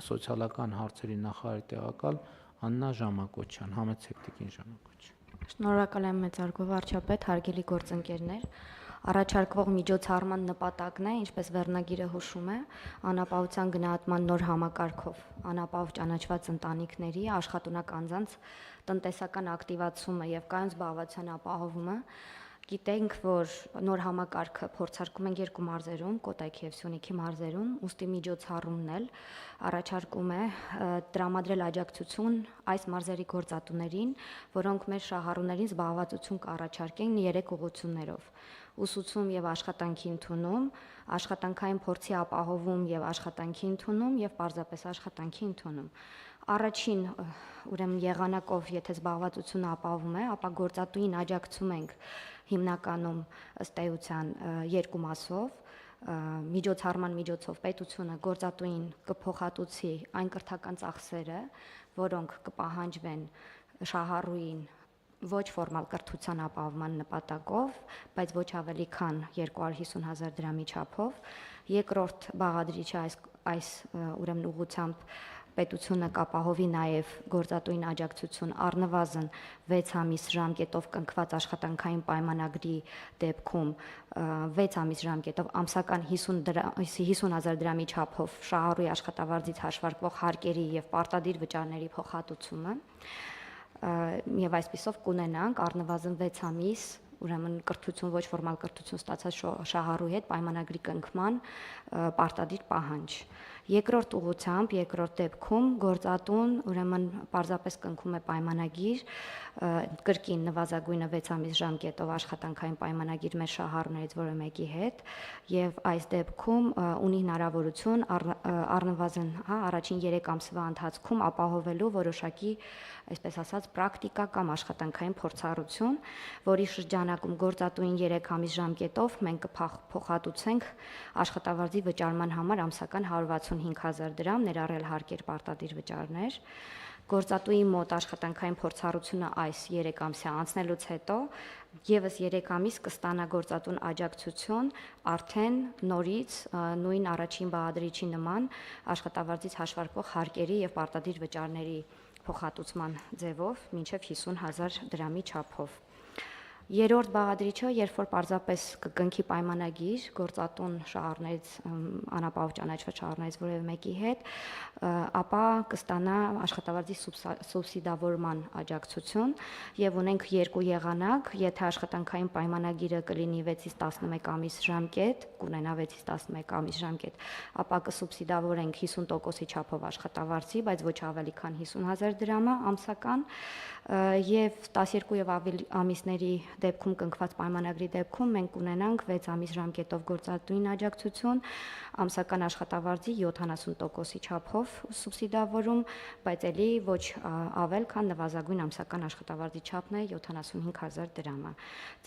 սոցիալական հարցերի նախարարի տեղակալ Աննա Ժամակոչյան, համեցեք տիկին Ժամակոչյան։
Շնորհակալ եմ մեծարգո վարչապետ, հարգելի գործընկերներ։ Առաջարկվող միջոցառման նպատակն է, ինչպես վերնագիրը հուշում է, անապահովության գնահատման նոր համակարգով անապահով ճանաչված ընտանիքների աշխատունակ անձանց տնտեսական ակտիվացումը եւ կայուն զբաղվածության ապահովումը։ Գիտենք, որ նոր համակարգը փորձարկում են 2 մարզերում, Կոտայքի եւ Սյունիքի մարզերում, ուստի միջոցառումն էլ առաջարկում է տրամադրել աջակցություն այս մարզերի գործատուներին, որոնք մեր շահառուներին զբաղվածություն կառաջարկեն 3 ուղղություններով. ուսուցում եւ աշխատանքի ընդունում, աշխատանքային փորձի ապահովում եւ աշխատանքի ընդունում եւ պարզապես աշխատանքի ընդունում։ Առաջին ուրեմն եղանակով, եթե զբաղվածությունը ապահովում է, ապա գործատուին աջակցում ենք հիմնականում ըստ էության 2 մասով, միջոցառման միջոցով պետությունը գործատուին կփոխհատուցի այն կրթական ծախսերը, որոնք կպահանջվեն շահառուին ոչ ֆորմալ կրթության ապահովման նպատակով, բայց ոչ ավելի քան 250,000 դրամի չափով։ Երկրորդ բաղադրիչը այս ուրեմն ուղղությամբ պետությունը կապահովի նաև գործատուին աջակցություն առնվազն 6 ամիս ժամկետով կնքված աշխատանքային պայմանագրի դեպքում 6 ամիս ժամկետով ամսական 50,000 դրամի չափով շահառուի աշխատավարձից հաշվարկվող հարկերի եւ պարտադիր վճարների փոխհատուցումը եւ այսպիսով կունենանք առնվազն 6 ամիս ուրեմն կրթություն ոչ ֆորմալ կրթություն ստացած շահառուի հետ պայմանագրի կնքման պարտադիր պահանջ։ Երկրորդ ուղղությամբ, երկրորդ դեպքում գործատուն ուրեմն պարզապես կնքում է պայմանագիր, կրկին նվազագույնը 6 ամիս ժամկետով աշխատանքային պայմանագիր մեր շահառուներից որը մեկի հետ եւ այս դեպքում ունի հնարավորություն առնվազն առաջին 3 ամսվա ընթացքում ապահովելու որոշակի, այսպես ասած, պրակտիկա կամ աշխատանքային փորձառություն, որի շրջանը ժամանակում գործատուին 3 ամիս ժամկետով մենք կփոխհատուցենք աշխատավարձի վճարման համար ամսական 165,000 դրամ, ներառել հարկեր, պարտադիր վճարներ։ Գործատուի մոտ աշխատանքային փորձառությունը այս 3 ամսը անցնելուց հետո եւս 3 ամիս կստանա գործատուն աջակցություն արդեն նորից նույն առաջին բաղադրիչի նման աշխատավարձից հաշվարկվող հարկերի եւ պարտադիր վճարների փոխհատուցման ձևով մինչև 50,000 դրամի չափով։ Երրորդ բաղադրիչը, երբ որ պարզապես կկնքի պայմանագիր գործատուն շահառներից, անապահով ճանաչված շահառներից որևէ մեկի հետ, ապա կստանա աշխատավարձի սուբսիդավորման աջակցություն եւ ունենք 2 եղանակ, եթե աշխատանքային պայմանագիրը կլինի 6-ից 11 ամիս ժամկետ, կունենա 6-ից 11 ամիս ժամկետ, ապա կսուբսիդավորենք 50%-ի չափով աշխատավարձի, բայց ոչ ավելի քան 50,000 դրամը ամսական, եւ 12 եւ ավելի ամիսների դեպքում կնքված պայմանագրի դեպքում մենք ունենանք 6 ամիս ժամկետով գործատուին աջակցություն, ամսական աշխատավարձի 70%-ի չափով սուբսիդավորում, բայց ելի ոչ ավել, քան նվազագույն ամսական աշխատավարձի չափն է 75,000 դրամը։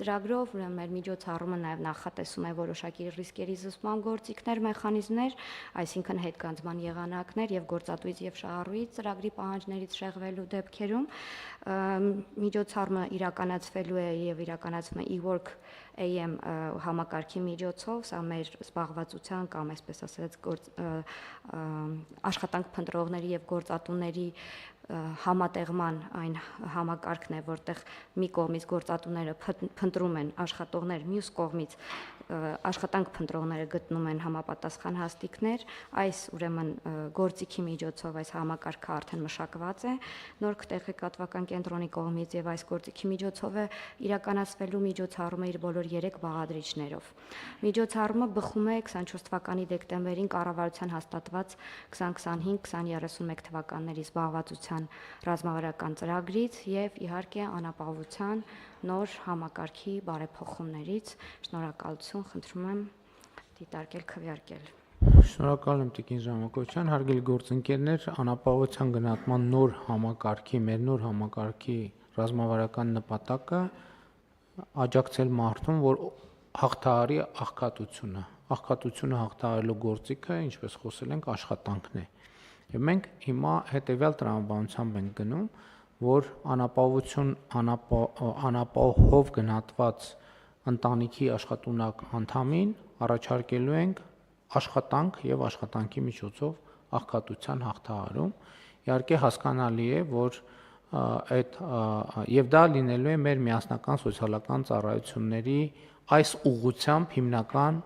Ծրագրով ուրեմն մեր միջոցառումը նաեւ նախատեսում է որոշակի ռիսկերի զսպման գործիքներ, մեխանիզմներ, այսինքն հետգանձման եղանակներ եւ գործատուից եւ շահառուից ծրագրի պահանջներից շեղվելու դեպքերում միջոցառումը իրականացվելու է եւ իրականացվում է e-work AM համակարգի միջոցով, սա մեր զբաղվածության կամ այսպես ասած աշխատանք փնտրողների եւ գործատուների համատեղման այն համակարգն է, որտեղ մի կողմից գործատուները փնտրում են աշխատողներ, մյուս կողմից աշխատանք փնտրողները գտնում են համապատասխան հաստիկներ, այս ուրեմն գործիքի միջոցով այս համակարգը արդեն մշակված է նոր տեղեկատվական կենտրոնի կողմից եւ այս գործիքի միջոցով է իրականացվելու միջոցառումը իր բոլոր 3 բաղադրիչներով։ Միջոցառումը բխում է 24 թվականի դեկտեմբերին կառավարության հաստատված 2025-2031 թվականների զբաղվածության ռազմավարական ծրագրից եւ իհարկե անապահովության նոր համակարգի բարեփոխումներից։ Շնորհակալություն, խնդրում եմ դիտարկել, քվեարկել։
Շնորհակալ եմ Տիկին Ժամակոչյան, հարգելի գործընկերներ, անապահովության գնահատման նոր համակարգի, մեր նոր համակարգի ռազմավարական նպատակը աջակցել մարդուն, որ հաղթահարի աղքատությունը։ Աղքատությունը հաղթահարելու գործիքը, ինչպես խոսել ենք, աշխատանքն է։ Եվ մենք հիմա հետեւյալ տրամաբանությամբ ենք գնում, որ անապահով գնահատված ընտանիքի աշխատունակ անդամին առաջարկելու ենք աշխատանք եւ աշխատանքի միջոցով աղքատության հաղթահարում։ Իհարկե հասկանալի է, որ այդ եւ դա լինելու է մեր միասնական սոցիալական ծառայությունների այս ուղղությամբ հիմնական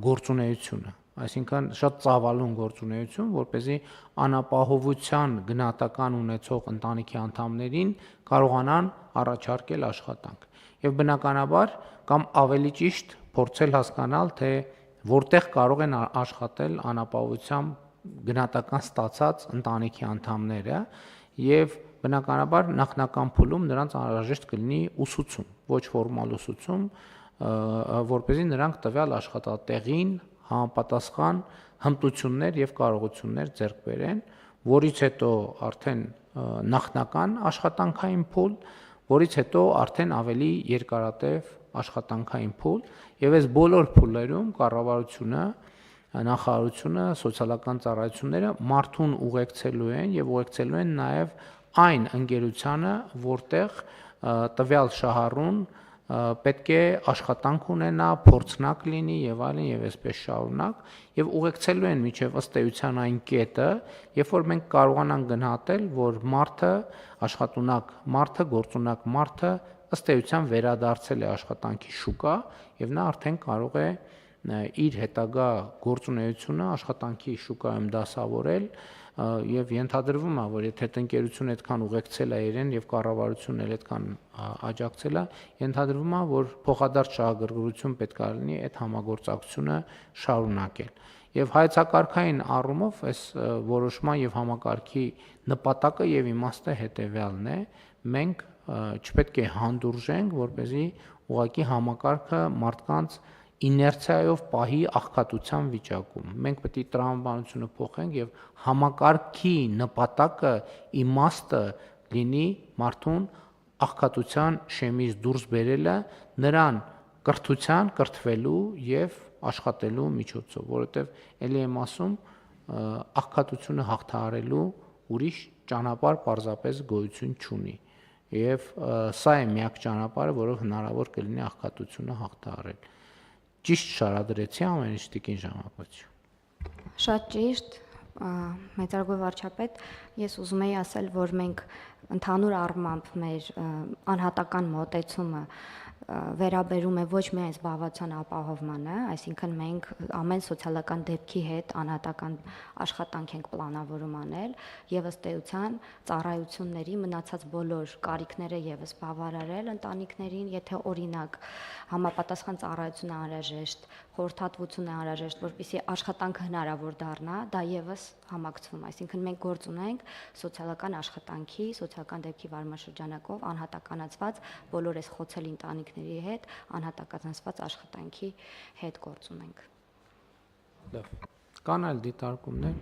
գործունեությունը, այսինքն շատ ծավալուն գործունեություն, որպեսզի անապահովության գնահատական ունեցող ընտանիքի անդամներին կարողանան առաջարկել աշխատանք։ Եվ բնականաբար կամ ավելի ճիշտ փորձել հասկանալ, թե որտեղ կարող են աշխատել անապահովությամբ գնահատական ստացած ընտանիքի անդամները եւ բնականաբար նախնական փուլում նրանց անհրաժեշտ կլինի ուսուցում, ոչ ֆորմալ ուսուցում, որպեսզի նրանք տվյալ աշխատատեղին համապատասխան հմտություններ եւ կարողություններ ձեռք բերեն, որից հետո արդեն նախնական աշխատանքային փուլ, որից հետո արդեն ավելի երկարատև աշխատանքային փուլ, եւ այս բոլոր փուլերում կառավարությունը, նախարարությունը, սոցիալական ծառայությունները մարդուն ուղեկցելու են եւ ուղեկցելու են նաեւ այն ընկերությանը, որտեղ տվյալ շահառուն պետք է աշխատանք ունենա, փորձնակ լինի եւ այլն եւ այսպես շարունակ եւ ուղեկցելու են միջև ըստ էության այն կետը, երբ որ մենք կարողանանք գնահատել, որ մարդը աշխատունակ մարդը, գործունակ մարդը ըստ էության վերադարձել է աշխատանքի շուկա եւ նա արդեն կարող է իր հետագա գործունեությունը աշխատանքի շուկայում դասավորել եւ ենթադրվում է, որ եթե տնկերությունը այդքան ուղեկցել է իրեն եւ կառավարությունն էլ այդքան աջակցել է, ենթադրվում է, որ փոխադարձ շահագրգռություն պետք է լինի այդ համագործակցությունը շարունակել։ Եվ հայեցակարգային առումով այս որոշման եւ համակարգի նպատակը եւ իմաստը հետեւյալն է. մենք չպետք է հանդուրժենք, որպեսզի ուղղակի համակարգը մարդկանց իներցիայով պահի աղքատության վիճակում։ Մենք պետք է տրամաբանությունը փոխենք եւ համակարգի նպատակը իմաստը լինի մարդուն աղքատության շեմից դուրս բերելը նրան կրթվելու եւ աշխատելու միջոցով, որովհետեւ ելի եմ ասում, աղքատությունը հաղթահարելու ուրիշ ճանապարհ պարզապես գոյություն չունի։ Եվ սա է միակ ճանապարհը, որով հնարավոր կլինի աղքատությունը հաղթահարել։ Ճիշտ շարադրեցի ամեն ինչ տիկին ժամապատիչ։
Շատ ճիշտ, մեծարգո վարչապետ, ես ուզում եի ասել, որ մենք ընդհանուր առմամբ մեր անհատական մոտեցումը վերաբերում է ոչ միայն զբաղվածության ապահովմանը, այսինքն մենք ամեն սոցիալական դեպքի հետ անհատական աշխատանք ենք պլանավորում անել եւ ըստ էության ծառայությունների մնացած բոլոր կարիքները եւս բավարարել ընտանիքներին, եթե օրինակ համապատասխան ծառայություն է անհրաժեշտ, խորհրդատվություն է անհրաժեշտ, որպեսզի աշխատանքը հնարավոր դառնա, դա եւս համակցվում, այսինքն մենք գործ ունենք սոցիալական աշխատանքի, սոցիալական դեպքի վարմաշրջանակով անհատականացված բոլոր այս խոցելի ընտանիքների հետ անհատականացված աշխատանքի հետ գործ ունենք։
Լավ։ Կան այլ դիտարկումներ։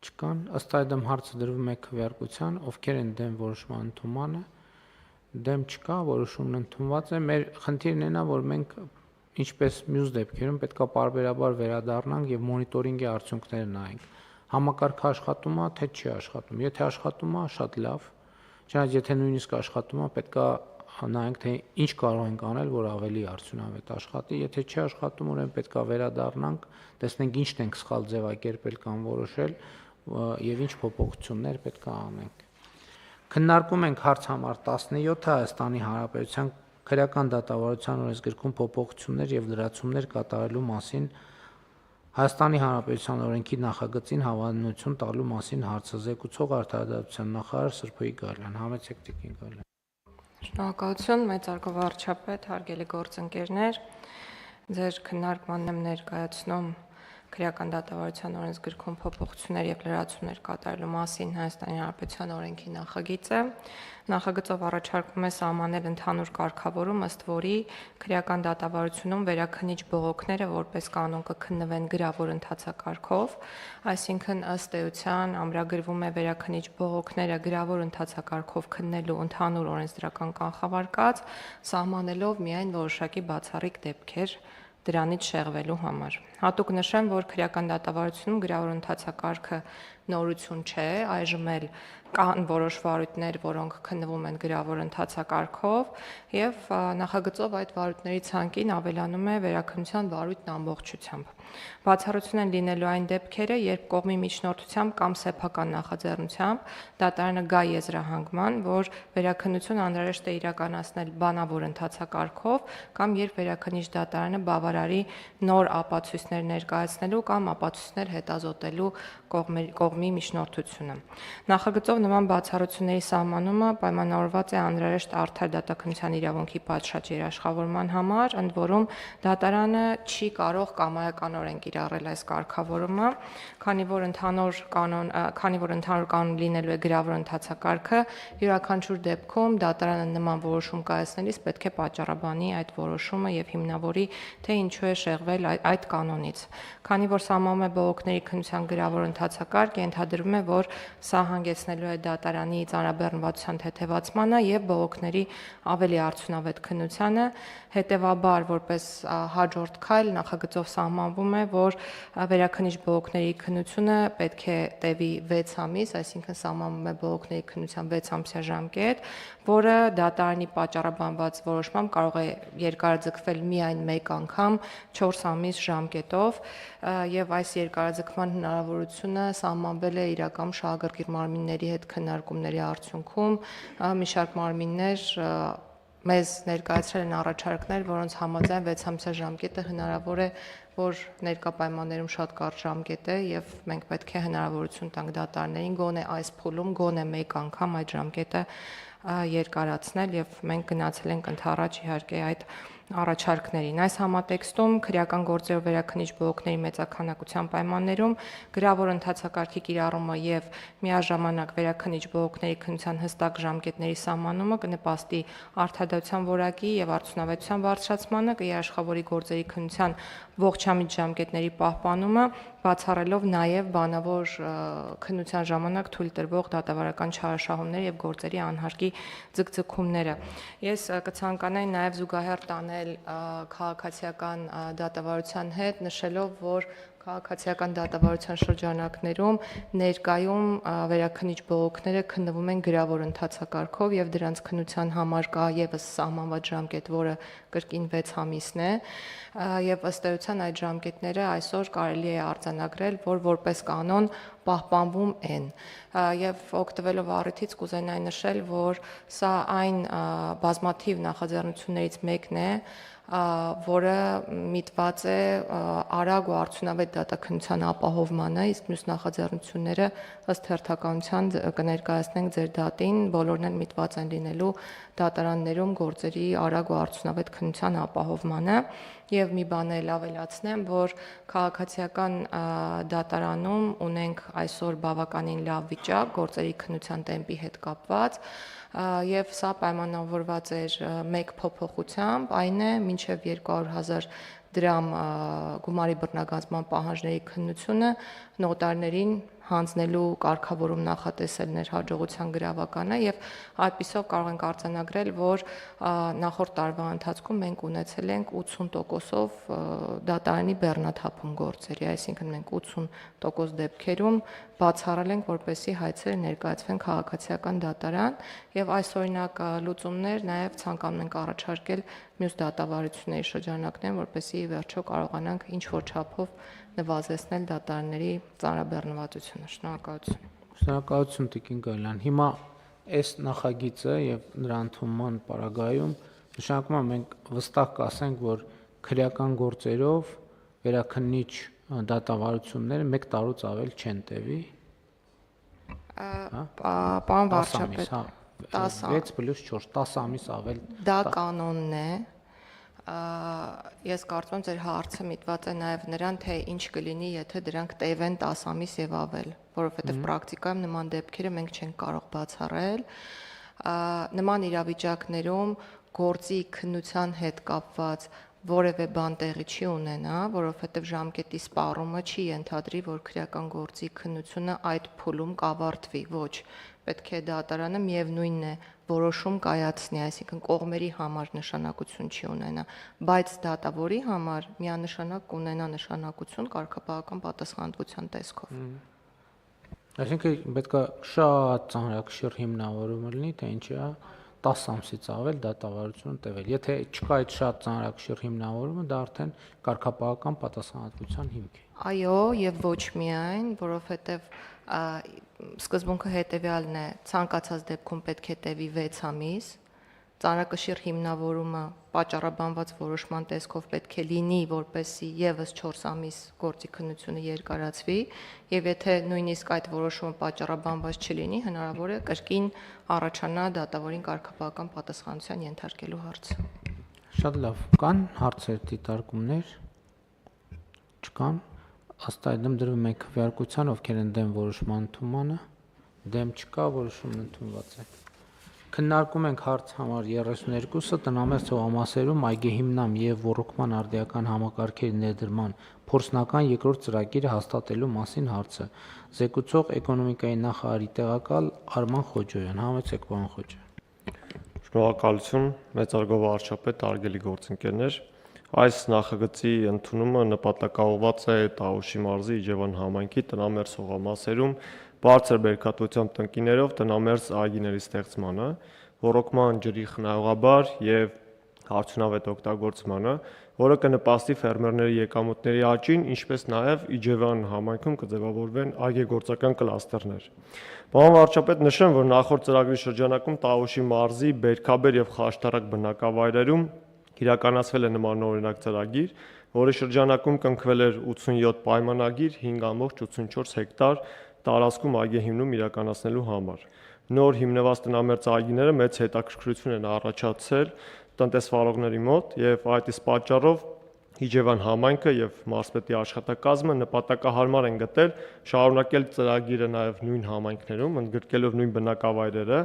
Չկան, ըստ այդմ հարցը դրվում է քվեարկության, ովքեր են դեմ որոշման ընդունմանը, դեմ չկա, որոշումն ընդունված է։ Մեր խնդիրն է նա, որ մենք ինչպես մյուս դեպքերում պետքա պարբերաբար վերադառնանք եւ մոնիտորինգի արդյունքները նայենք։ Համակարգը աշխատում է, թե չի աշխատում։ Եթե աշխատում է, շատ լավ։ Չնայած եթե նույնիսկ աշխատում է, պետքա նայենք, թե ինչ կարող ենք անել, որ ավելի արդյունավետ աշխատի։ Եթե չի աշխատում, ուրեմն պետքա վերադառնանք, տեսնենք ինչն ենք սխալ ձևակերպել կամ որոշել եւ ինչ փոփոխություններ պետքա անենք։ Քննարկում ենք հարց համար 17 Հայաստանի Հանրապետության քրեական դատավարության օրենսգրքում փոփոխություններ եւ լրացումներ կատարելու մասին Հայաստանի Հանրապետության օրենքի նախագծին հավանություն տալու մասին հարցը զեկուցող արդարադատության նախարար Սրփոյի Գալյան։ Համեցեք տիկին Գալյան։
Շնորհակալություն, մեծարգո վարչապետ, հարգելի գործընկերներ, ձեր քննարկմանն եմ ներկայացնում քրեական դատավարության օրենսգրքում փոփոխություններ եւ լրացումներ կատարելու մասին Հայաստանի Հանրապետության օրենքի նախագիծը։ Նախագծով առաջարկում է սահմանել ընդհանուր կարգավորում, ըստ որի քրեական դատավարությունում վերաքննիչ բողոքները որպես կանոն կքննվեն գրավոր ընթացակարգով, այսինքն ըստ էության ամրագրվում է վերաքննիչ բողոքները գրավոր ընթացակարգով քննելու ընդհանուր օրենսդրական կանխավարկած, սահմանելով միայն որոշակի բացառիկ դեպքեր դրանից շեղվելու համար։ Հատուկ նշեմ, որ քրեական դատավարությունում գրավոր ընթացակարգը նորություն չէ, այժմ էլ կան որոշ վարույթներ, որոնք քննվում են գրավոր ընթացակարգով, եւ նախագծով այդ վարույթների ցանկին ավելանում է վերաքննության վարույթն ամբողջությամբ։ Բացառություն են լինելու այն դեպքերը, երբ կողմի միջնորդությամբ կամ սեփական նախաձեռնությամբ դատարանը գա եզրահանգման, որ վերաքննություն անհրաժեշտ է իրականացնել բանավոր ընթացակարգով, կամ երբ վերաքննիչ դատարանը բավարարի նոր ապացույցներ ներկայացնելու կամ ապացույցներ հետազոտելու կողմի միջնորդությունը։ Նախագծով նման բացառությունների սահմանումը պայմանավորված է անհրաժեշտ արդար դատաքննության իրավունքի պատշաճ երաշխավորման համար, ընդ որում դատարանը չի կարող կամայականորեն կիրառել այս կարգավորումը, քանի որ ընդհանուր կանոն լինելու է գրավոր ընթացակարգը, յուրաքանչյուր դեպքում դատարանը նման որոշում կայացնելիս պետք է պատճառաբանի այդ որոշումը եւ հիմնավորի, թե ինչու է շեղվել այդ կանոնից։ Քանի որ սահմանում է բողոքների քննության գրավոր ընթացակարգ, ենթադրվում է, որ սա հանգեցնելու է դատարանի ծանրաբեռնվածության թեթևացմանը եւ բողոքների ավելի արդյունավետ քննությանը, հետեւաբար որպես հաջորդ քայլ նախագծով սահմանվում է, որ վերաքննիչ բողոքների քննությունը պետք է տևի 6 ամիս, այսինքն սահմանվում է բողոքների քննության 6 ամսյա ժամկետ, որը դատարանի պատճառաբանված որոշմամբ կարող է երկարաձգվել միայն 1 անգամ 4 ամիս ժամկետով, եւ այս երկարաձգման հնարավորությունը սահմանվել է իրական շահագրգիռ մարմինների հետ քննարկումների արդյունքում, մի շարք մարմիններ մեզ ներկայացրել են առաջարկներ, որոնց համաձայն 6 ամսյա ժամկետը հնարավոր է, որ ներկա պայմաններում շատ կարճ ժամկետ է եւ մենք պետք է հնարավորություն տանք դատարներին գոնե այս փուլում գոնե 1 անգամ այդ ժամկետը երկարացնել եւ մենք գնացել ենք ընդառաջ իհարկե այդ առաջարկներին։ Այս համատեքստում քրեական գործերով վերաքննիչ բողոքների մեծաքանակության պայմաններում գրավոր ընթացակարգի կիրառումը եւ միաժամանակ վերաքննիչ բողոքների քննության հստակ ժամկետների սահմանումը կնպաստի արդարադատության որակի եւ արդյունավետության բարձրացմանը, կերաշխավորի գործերի քննության ողջամիտ ժամկետների պահպանումը, բացառելով նաև բանավոր քննության ժամանակ թույլ տրվող դատավարական չարաշահումներ եւ գործերի անհարկի ձգձգումները։ Ես կցանկանայի նաև զուգահեռ տանել քաղաքացիական դատավարության հետ, նշելով, որ քաղաքացիական դատավարության շրջանակներում ներկայում վերաքննիչ բողոքները քննվում են գրավոր ընթացակարգով եւ դրանց քննության համար կա եւս սահմանված ժամկետ, որը կրկին 6 ամիսն է, եւ ըստ էության այդ ժամկետները այսօր կարելի է արձանագրել, որ որպես կանոն պահպանվում են։ Եվ օգտվելով առիթից կուզենայի նշել, որ սա այն բազմաթիվ նախաձեռնություններից մեկն է, որը միտված է արագ ու արդյունավետ դատաքննության ապահովմանը, իսկ մյուս նախաձեռնությունները ըստ հերթականության կներկայացնենք ձեր դատին, բոլորն էլ միտված են լինելու դատարաններում գործերի արագ ու արդյունավետ քննության ապահովմանը։ Եվ մի բան էլ ավելացնեմ, որ քաղաքացիական դատարանում ունենք այսօր բավականին լավ վիճակ գործերի քննության տեմպի հետ կապված, եւ սա պայմանավորված էր մեկ փոփոխությամբ, այն է մինչև 200,000 դրամ գումարի բռնագանձման պահանջների քննությունը նոտարներին հանձնելու կարգավորում նախատեսելն էր հաջողության գրավականը եւ այդպիսով կարող ենք արձանագրել, որ նախորդ տարվա ընթացքում մենք ունեցել ենք 80%-ով դատարանի բեռնաթափում գործերի, այսինքն մենք 80% դեպքերում բացառել ենք, որպեսզի հայցերը ներկայացվեն քաղաքացիական դատարան եւ այս օրինակ լուծումներ նաեւ ցանկանում ենք առաջարկել մյուս դատավարությունների շրջանակներում, որպեսզի վերջո կարողանանք ինչ որ չափով նվազեցնել դատարանների ծանրաբեռնվածությունը։ Շնորհակալություն։
Շնորհակալություն Տիկին Գայլյան։ Հիմա այս նախագիծը եւ նրա ընդունման պարագայում նշանակում է մենք վստահ կասենք, որ քրեական գործերով վերաքննիչ դատավարությունները 1 տարուց ավել չեն տևի։
Պարոն վարչապետ,
6 + 4 10 ամիս ավել։
Դա կանոնն է։ Ես կարծում եմ ձեր հարցը միտված է նաև նրան, թե ինչ կլինի, եթե դրանք տևեն 10 ամիս եւ ավել, որովհետեւ պրակտիկայում նման դեպքերը մենք չենք կարող բացառել։ Նման իրավիճակներում գործի քննության հետ կապված որևէ բան տեղի չի ունենա, որովհետև ժամկետի սպառումը չի ենթադրի, որ քրեական գործի քննությունը այդ փուլում կավարտվի, ոչ, պետք է դատարանը միևնույնն է որոշում կայացնի, այսինքն կողմերի համար նշանակություն չի ունենա, բայց դատավորի համար միանշանակ կունենա նշանակություն կարգապահական պատասխանատվության տեսքով։
Այսինքն պետք է շատ ծանրակշիռ հիմնավորում լինի, թե ինչի է 10 ամսից ավել դատավարությունը տևել։ Եթե չկա այդ շատ ծանրակշիռ հիմնավորումը, դա արդեն կարգապահական պատասխանատվության հիմք է։
Այո, եւ ոչ միայն, որովհետեւ սկզբունքը հետեւյալն է, ցանկացած դեպքում պետք է տևի 6 ամիս, ծանրակշիռ հիմնավորումը պատճառաբանված որոշման տեսքով պետք է լինի, որպեսզի եւս 4 ամիս գործի քննությունը երկարացվի, եւ եթե նույնիսկ այդ որոշումը պատճառաբանված չլինի, հնարավոր է կրկին առաջանա դատավորին կարգապահական պատասխանատվության ենթարկելու հարցը։
Շատ լավ, կան հարցեր, դիտարկումներ։ Չկան։ Ըստ այդմ դրվում է քվեարկության, ովքեր են դեմ որոշման ընդունմանը, դեմ չկա, որոշումն ընդունված է։ Քննարկում ենք հարց համար 32-ը տնամերձ հողամասերում այգեհիմնամ եւ ոռոգման արդիական համակարգերի ներդրման փորձնական երկրորդ ծրագիրը հաստատելու մասին հարցը։ Զեկուցող էկոնոմիկայի նախարարի տեղակալ Արման Խոջոյան, համեցեք պարոն Խոջոյան։
Շնորհակալություն, մեծարգո վարչապետ, արգելի գործընկերներ։ Այս նախագծի ընդունումը նպատակաուղղված է Տավուշի մարզի Իջևան համայնքի տնամերձ հողամասերում բարձր բերքատվությամբ տնկիներով տնամերձ այգիների ստեղծմանը, ոռոգման ջրի խնայողաբար եւ արդյունավետ օգտագործմանը, որը կնպաստի ֆերմերների եկամուտների աճին, ինչպես նաեւ Իջևան համայնքում կձևավորվեն այգեգործական կլաստերներ։ Պարոն վարչապետ, նշեմ, որ նախորդ ծրագրի շրջանակում Տավուշի մարզի Բերքաբեր եւ Խաշտարակ բնակավայրերում իրականացվել է նմանօրինակ ծրագիր, որի շրջանակում կնքվել էր 87 պայմանագիր 5.84 հեկտար տարածքում այգեհիմնում իրականացնելու համար։ Նոր հիմնված տնամերձ այգիները մեծ հետաքրքրություն են առաջացել տնտեսվարողների մոտ եւ այդ իսկ պատճառով Իջևան համայնքը եւ մարզպետի աշխատակազմը նպատակահարմար են գտել շարունակել ծրագիրը նաեւ նույն համայնքներում, ընդգրկելով նույն բնակավայրերը,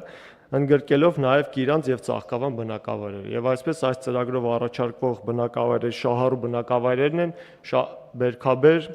ընդգրկելով նաեւ Կիրանց եւ Ծաղկավան բնակավայրերը։ Եվ այսպես այս ծրագրով առաջարկվող բնակավայրերի շահառու բնակավայրերն են Բերքաբեր,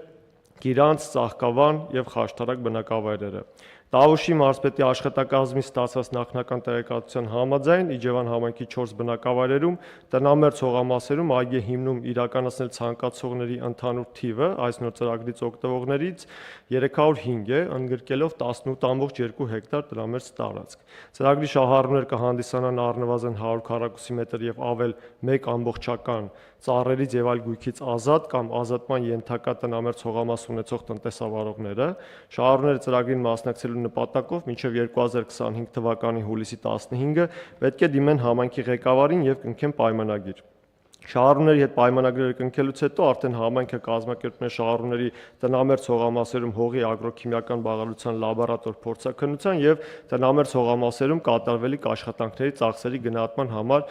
Կիրանց, Ծաղկավան եւ Խաշտարակ բնակավայրերը։ Տավուշի մարզպետի աշխատակազմի ստացված նախնական տեղեկատվության համաձայն Իջևան համայնքի 4 բնակավայրերում տնամերձ հողամասերում այգի հիմնում իրականացնել ցանկացողների ընդհանուր թիվը այս նոր ծրագրից օգտվողներից 305 է, ընդգրկելով 18.2 հեկտար տնամերձ տարածք։ Ծրագրի շահառուներ կհանդիսանան առնվազն 100 քառակուսի մետր եւ ավել 1 ամբողջական ծառերից եւ այլ գույքից ազատ կամ ազատման ենթակա տնամերձ հողամաս ունեցող տնտեսավարողները։ Շահառուները ծրագրին մասնակցելու նպատակով մինչև 2025 թվականի հուլիսի 15-ը պետք է դիմեն համայնքի ղեկավարին եւ կնքեն պայմանագիր։ Շահառուների հետ պայմանագրերը կնքելուց հետո արդեն համայնքը կազմակերպում է շահառուների տնամերձ հողամասերում հողի ագրոքիմիական բաղադրության լաբորատոր փորձաքննության եւ տնամերձ հողամասերում կատարվելիք աշխատանքների ծախսերի գնահատման համար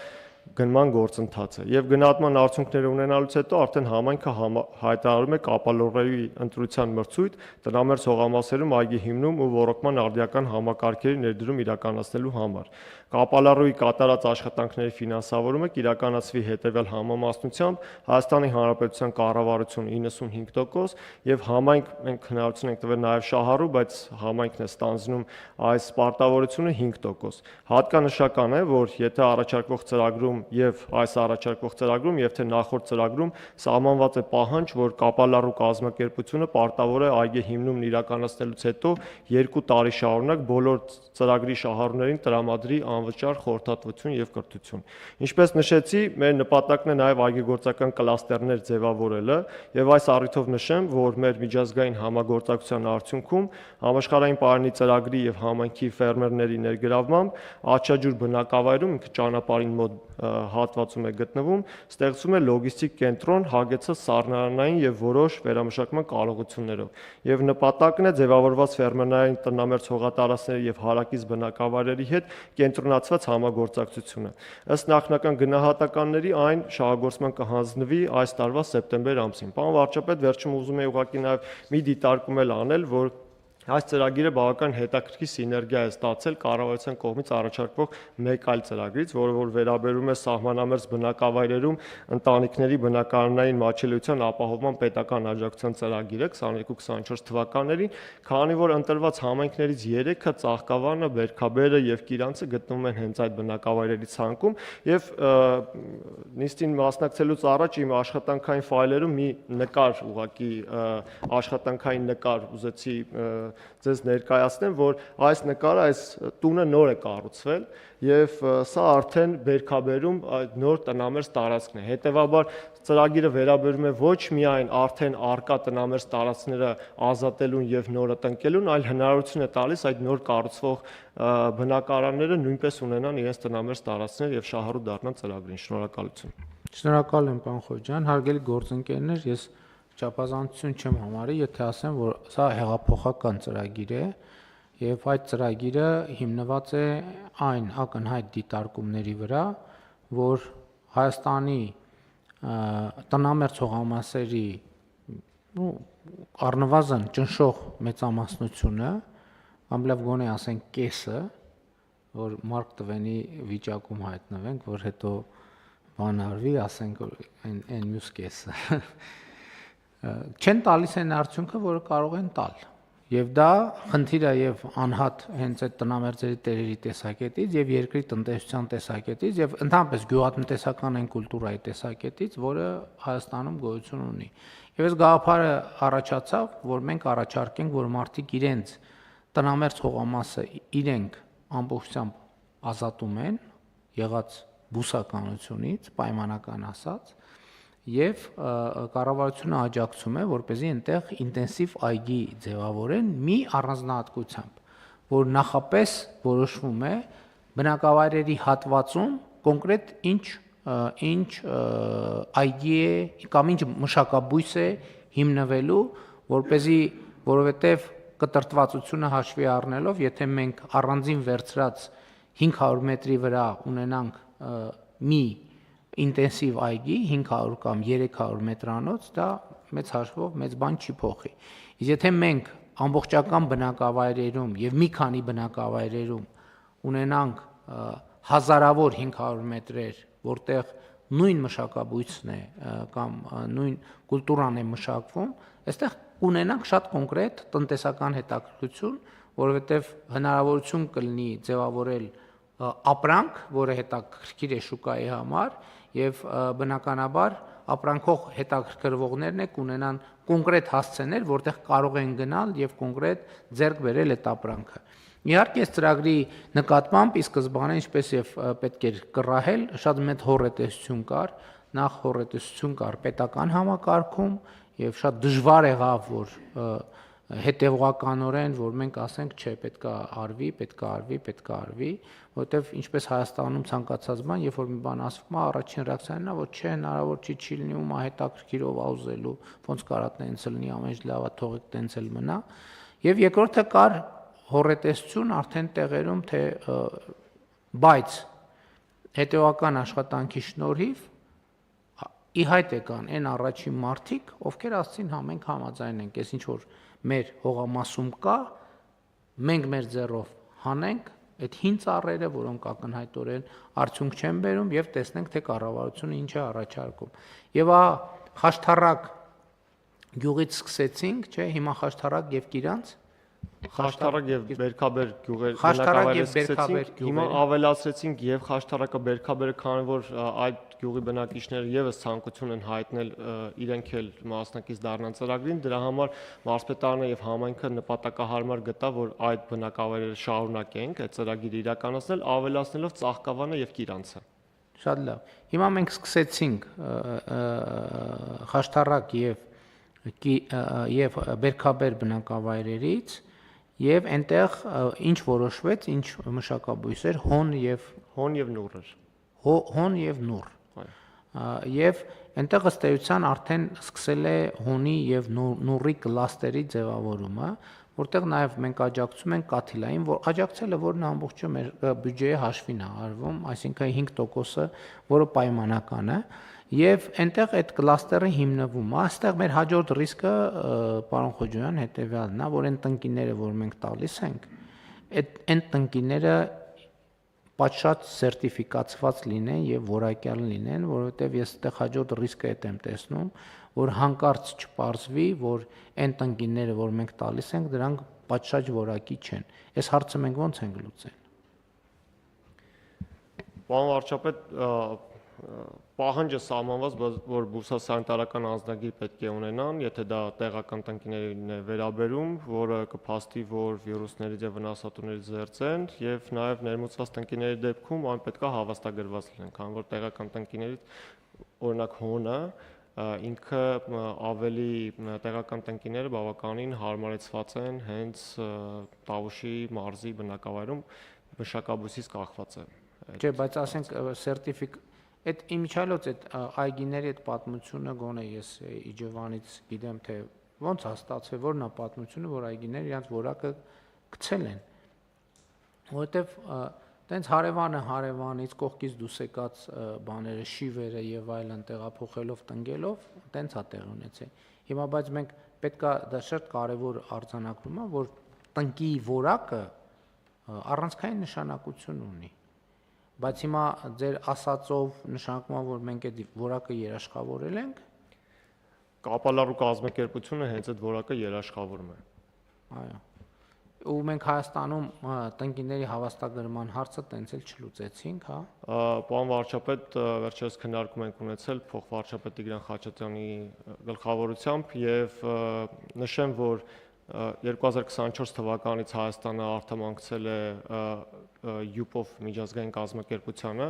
գնման գործընթացը եւ գնահատման արդյունքները ունենալուց հետո արդեն համայնքը հայտարարում է կապալառուի ընտրության մրցույթ տնամերձ հողամասերում այգի հիմնում ու ոռոգման արդիական համակարգերի ներդրում իրականացնելու համար։ Կապալառուի կատարած աշխատանքների ֆինանսավորումը կիրականացվի հետևյալ համամասնությամբ Հայաստանի Հանրապետության կառավարություն 95% եւ համայնք մենք հնարավորություն ենք տվել նաեւ շահառու, բայց համայնքն է ստանձնում այս պարտավորությունը 5%։ Հատկանշական է, որ եթե առաջարկվող ծրագրում եւ այս առաջարկվող ծրագրում եւ թե նախորդ ծրագրում սահմանված է պահանջ, որ կապալառու կազմակերպությունը պարտավոր է այգի հիմնումն իրականացնելուց հետո 2 տարի շարունակ բոլոր ծրագրի շահառուներին տրամադրի անվճար խորհրդատվություն եւ կրթություն։ Ինչպես նշեցի, մեր նպատակն է նաեւ այգեգործական կլաստերներ ձևավորելը եւ այս առիթով նշեմ, որ մեր միջազգային համագործակցության արդյունքում համաշխարհային պարանի ծրագրի եւ համայնքի ֆերմերների ներգրավմամբ Աչաջուր բնակավայրում ինքը ճանապարհին մոտ հատվածում է գտնվում, ստեղծում է լոգիստիկ կենտրոն հագեցած սառնարանային եւ որոշ վերամշակման կարողություններով։ Եվ նպատակն է ձևավորված ֆերմերային տնամերձ հողատարածքների եւ հարակից բնակավայրերի հետ կենտրոնացված համագործակցությունը։ Ըստ նախնական գնահատականների այն շահագործման կհանձնվի այս տարվա սեպտեմբեր ամսին։ Պարոն վարչապետ, վերջում ուզում եմ ուղղակի նաեւ մի դիտարկում անել, որ այս ծրագիրը բավական հետաքրքիր սիներգիա է ստացել կառավարության կողմից առաջարկվող մեկ այլ ծրագրից, որը որ վերաբերում է սահմանամերձ բնակավայրերում ընտանիքների բնակարանային մատչելիության ապահովման պետական աջակցության ծրագիրը 22-24 թվականներին, քանի որ ընտրված համայնքներից 3-ը Ծաղկավանը, Բերքաբերը եւ Կիրանցը գտնվում են հենց այդ բնակավայրերի ցանկում եւ նիստին մասնակցելուց առաջ իմ աշխատանքային ֆայլերում մի նկար ուղղակի աշխատանքային նկար ուզեցի ձեզ ներկայացնեմ, որ այս նկարը, այս տունը նոր է կառուցվել եւ սա արդեն Բերքաբերում նոր տնամերձ տարածքն է։ Հետևաբար ծրագիրը վերաբերում է ոչ միայն արդեն արկա տնամերձ տարածքները ազատելուն եւ նորը տնկելուն, այլ հնարավորություն է տալիս այդ նոր կառուցվող բնակարանները նույնպես ունենան իրենց տնամերձ տարածքներ եւ շահառու դառնան ծրագրին։ Շնորհակալություն։
Շնորհակալ եմ, պարոն Խոջյան, հարգելի գործընկերներ, ես չափազանցություն չեմ համարի, եթե ասեմ, որ սա հեղափոխական ծրագիր է եւ այդ ծրագիրը հիմնված է այն ակնհայտ դիտարկումների վրա, որ Հայաստանի տնամերձ հողամասերի առնվազն ճնշող մեծամասնությունը, կամ լավ գոնե ասենք կեսը, որ Մարկ Տվենի վիճակում հայտնվենք, որ հետո բան արվի, ասենք այն մյուս կեսը չեն տալիս այն արդյունքը, որը կարող են տալ։ Եվ դա խնդիր է եւ անհատ հենց այդ տնամերձերի տերերի տեսակետից եւ երկրի տնտեսության տեսակետից եւ ընդհանրապես գյուղատնտեսական այն կուլտուրայի տեսակետից, որը Հայաստանում գոյություն ունի։ Եվ այս գաղափարը առաջացավ, որ մենք առաջարկենք, որ մարդիկ իրենց տնամերձ հողամասը իրենք ամբողջությամբ ազատում են եղած բուսականությունից, պայմանական ասած, եւ կառավարությունը աջակցում է, որպեսզի այնտեղ ինտենսիվ այգի ձևավորեն մի առանձնահատկությամբ, որ նախապես որոշվում է բնակավայրերի հատվածում կոնկրետ ինչ այգի է կամ ինչ մշակաբույս է հիմնվելու, որպեսզի որովհետեւ կտրտվածությունը հաշվի առնելով, եթե մենք առանձին վերցրած 500 մետրի վրա ունենանք մի ինտենսիվ այգի 500 կամ 300 մետրանոց դա մեծ հաշվով մեծ բան չի փոխի։ Իսկ եթե մենք ամբողջական բնակավայրերում եւ մի քանի բնակավայրերում ունենանք հազարավոր 500 մետրեր, որտեղ նույն մշակաբույսն է կամ նույն կուլտուրան է մշակվում, այստեղ ունենանք շատ կոնկրետ տնտեսական հետաքրքրություն, որովհետև հնարավորություն կլինի ձևավորել ապրանք, որը հետաքրքիր է շուկայի համար եւ բնականաբար ապրանքող հետաքրքրվողներն է կունենան կոնկրետ հասցեներ, որտեղ կարող են գնալ եւ կոնկրետ ձեռք բերել այդ ապրանքը։ Իհարկե, այս ծրագրի նկատմամբ ի սկզբանե ինչպես եւ պետք էր կռահել, շատ մեծ հոռետեսություն կար, նախ հոռետեսություն կար պետական համակարգում եւ շատ դժվար եղավ, որ հետևողականորեն, որ մենք ասենք, չէ, պետքա արվի, որովհետեւ ինչպես Հայաստանում ցանկացած բան, երբ որ մի բան ասվում է, առաջին ռեակցիան նա, որ չէ, հնարավոր չի լինի, ում է հետաքրքիրով աուզելու, ոնց կարա տենց լինի, ամեն ինչ լավա թողեք տենց էլ մնա։ Եվ երկրորդը կար հոռետեսություն արդեն տեղերում, թե բայց հետևական աշխատանքի շնորհիվ ի հայտ եկան այն առաջին մարդիկ, ովքեր ասցին հա մենք համաձայն ենք, այս ինչ որ մեր հողամասում կա, մենք մեր ձեռով հանենք այդ հին ծառերը, որոնք ակնհայտորեն արդյունք չեն բերում եւ տեսնենք թե կառավարությունը ինչ է առաջարկում։ Եվ Խաշթառակ գյուղից սկսեցինք, չէ, հիմա Խաշթառակ եւ Կիրանց
Խաշթառակ եւ Բերքաբեր գյուղեր
Խաշթառակ եւ Բերքաբեր գյուղերը
հիմա ավելացրեցինք եւ Խաշթառակը Բերքաբերը, քանի որ այդ գյուղի բնակիչները եւս ցանկություն են հայտնել իրենք էլ մասնակից դառնան ծրագրին, դրա համար մարզպետարանը եւ համայնքը նպատակահարմար գտա, որ այդ բնակավայրերը շարունակենք այդ ծրագիրը իրականացնել, ավելացնելով Ծաղկավանը եւ Կիրանցը։
Շատ լավ։ Հիմա մենք սկսեցինք Խաշթառակ եւ Բերքաբեր բնակավայրերից եւ այնտեղ ինչ որոշվեց, ինչ մշակաբույսեր, հոն եւ նուռ էր։ Հոն եւ նուռ։ Եվ այնտեղ ըստ էության արդեն սկսել է հոնի եւ նուռի կլաստերի ձևավորումը, որտեղ նաեւ մենք աջակցում ենք կաթիլային, որ աջակցելը որն ամբողջը մեր բյուջեի հաշվին է արվում, այսինքն 5%-ը, որը պայմանական է, եւ այնտեղ այդ կլաստերը հիմնվում է, այստեղ մեր հաջորդ ռիսկը, պարոն Խոջոյան, հետեւյալն է, որ այն տնկիները, որ մենք տալիս ենք, այն տնկիները պատշաճ սերտիֆիկացված լինեն եւ որակյալ լինեն, որովհետեւ ես այդտեղ հաջորդ ռիսկը եմ տեսնում, որ հանկարծ չպարզվի, որ այն տնկիները, որ մենք տալիս ենք, դրանք պատշաճ որակի չեն։ Այս հարցը մենք ո՞նց ենք լուծեն։
Պարոն վարչապետ, պահանջը սահմանված, որ բուսասանիտարական անձնագիր պետք է ունենան, եթե դա տեղական տնկիներին է վերաբերում, որը կփաստի, որ վիրուսներից եւ վնասատուներից զերծ են, եւ նաեւ ներմուծված տնկիների դեպքում այն պետք է հավաստագրված լինեն, քանի որ տեղական տնկիներից օրինակ հոնը ինքը ավելի տեղական տնկիները բավականին հարմարեցված են հենց Տավուշի մարզի բնակավայրում մշակաբույսից կախված է։
Չէ, բայց ասենք այդ իմիջիալոց այդ այգիների այդ պատմությունը գոնե ես Իջևանից գիտեմ թե ոնց է ստացվել, որն է պատմությունը, որ այգիները իրենց որակը գցել են, որովհետև տենց հարևանից կողքից դուրս եկած բաները, շիվերը եւ այլն տեղափոխելով տնկելով, տենց է տեղ ունեցել։ Հիմա բայց մենք պետքա դա շատ կարեւոր արձանագրում է, որ տնկի որակը առանցքային նշանակություն ունի։ Բայց հիմա ձեր ասածով նշանակում է, որ մենք այդ որակը երաշխավորել ենք։
Կապալառու կազմակերպությունը հենց այդ որակը երաշխավորում է։
Այո։ Ու մենք Հայաստանում տնկիների հավաստագրման հարցը տենց էլ չլուծեցինք, հա։
Պարոն վարչապետ, վերջերս քննարկում ենք ունեցել փոխվարչապետ Տիգրան Խաչատրյանի գլխավորությամբ եւ նշեմ, որ 2024 թվականից Հայաստանը արտամանկցել է յուպով միջազգային կազմակերպությանը,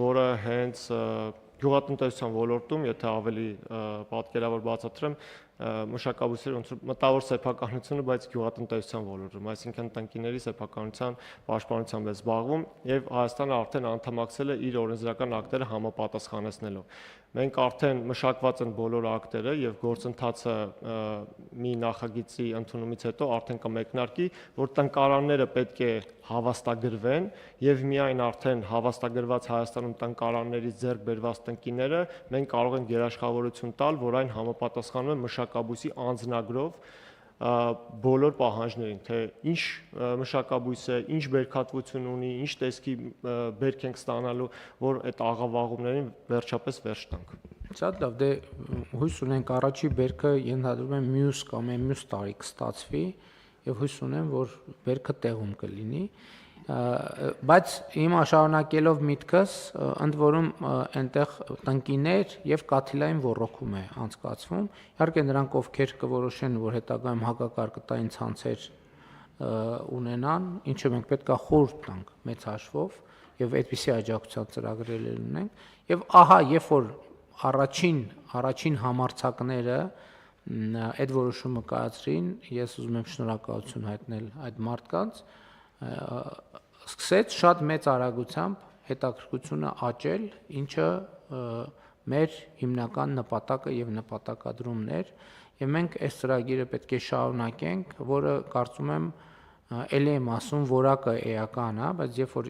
որը հենց գյուղատնտեսության ոլորտում, եթե ավելի պատկերավոր բացատրեմ, մշակաբույսերի ոնց որ մտավոր սեփականությունը, բայց գյուղատնտեսության ոլորտում, այսինքն տնկիների սեփականության պաշտպանությամբ է զբաղվում եւ Հայաստանը արդեն անդամակցել է իր օրենսդրական ակտերը համապատասխանեցնելով։ Մենք արդեն մշակված են բոլոր ակտերը եւ գործընթացը մի նախագծի ընդունումից հետո արդեն կմեկնարկի, որ տնկարանները պետք է հավաստագրվեն եւ միայն արդեն հավաստագրված Հայաստանում տնկարաններից ձեռք բերված տնկիները մենք կարող ենք երաշխավորություն տալ, որ այն համապատասխանում է մշակաբույսի անձնագրով բոլոր պահանջներին, թե ինչ մշակաբույս է, ինչ բերքատվություն ունի, ինչ տեսքի բերք ենք ստանալու, որ այդ աղավաղումներին վերջապես վերջ տանք։
Շատ լավ, դե հույս ունենք առաջի բերքը ենթադրում եմ մյուս կամ մյուս տարի կստացվի եւ հույս ունեմ, որ բերքը տեղում կլինի, բայց հիմա շարունակելով միտքս, ընդ որում այնտեղ տնկիներ եւ կաթիլային ոռոգում է անցկացվում։ Իհարկե նրանք ովքեր կորոշեն, որ հետագայում հակակարգտային ցանցեր ունենան, ինչը մենք պետքա խորհուրդ տանք մեծ հաշվով եւ այդպիսի աջակցության ծրագրեր ունենք եւ ահա երբ որ առաջին համարձակները այդ որոշումը կայացրին, ես ուզում եմ շնորհակալություն հայտնել այդ մարդկանց, սկսեց շատ մեծ արագությամբ հետաքրքրությունը աճել, ինչը մեր հիմնական նպատակը եւ նպատակադրումն էր, եւ մենք այս ծրագիրը պետք է շարունակենք, որը կարծում եմ ելի եմ ասում որակը էական է, բայց երբ որ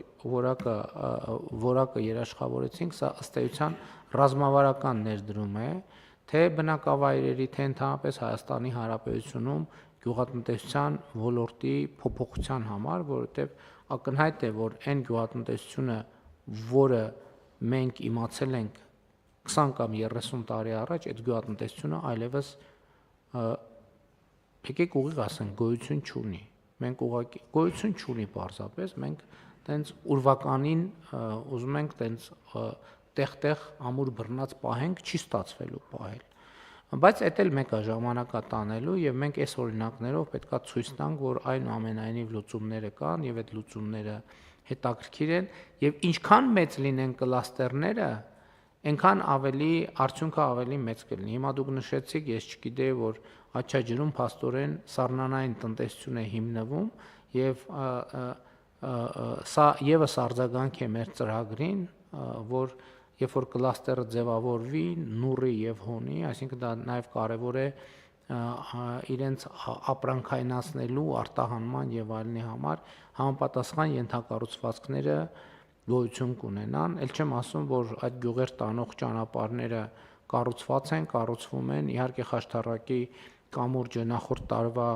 որակը երաշխավորեցինք, սա ըստ էության ռազմավարական ներդրում է, թե բնակավայրերի, թե ընդհանրապես Հայաստանի Հանրապետությունում գյուղատնտեսության ոլորտի փոփոխության համար, որովհետև ակնհայտ է, որ այն գյուղատնտեսությունը, որը մենք իմացել ենք 20 կամ 30 տարի առաջ, այդ գյուղատնտեսությունը այլևս եկեք ուղիղ ասենք գոյություն չունի։ Մենք ուղղակի գոյություն չունի պարզապես, մենք տենց ուրվականին ուզում ենք տենց տեղ-տեղ ամուր բռնած պահենք, չի ստացվելու պահել։ Բայց այդ էլ մեկ է ժամանակա տանելու եւ մենք այս օրինակներով պետքա ցույց տանք, որ այնուամենայնիվ լուծումները կան եւ այդ լուծումները հետաքրքիր են եւ ինչքան մեծ լինեն կլաստերները, այնքան ավելի արդյունքը ավելի մեծ կլինի։ Հիմա դուք նշեցիք, ես չգիտեի, որ Աչաջուրում փաստորեն սառնանային տնտեսություն է հիմնվում եւ սա եւս արձագանք է մեր ծրագրին, որ երբ որ կլաստերը ձևավորվի նուրի եւ հոնի, այսինքն դա նաեւ կարեւոր է իրենց ապրանքայնացնելու, արտահանման եւ այլնի համար համապատասխան ենթակառուցվածքները գոյություն կունենան, ել չեմ ասում, որ այդ գյուղեր տանող ճանապարհները կառուցված են, կառուցվում են, իհարկե Խաշտարակի կամուրջը նախորդ տարվա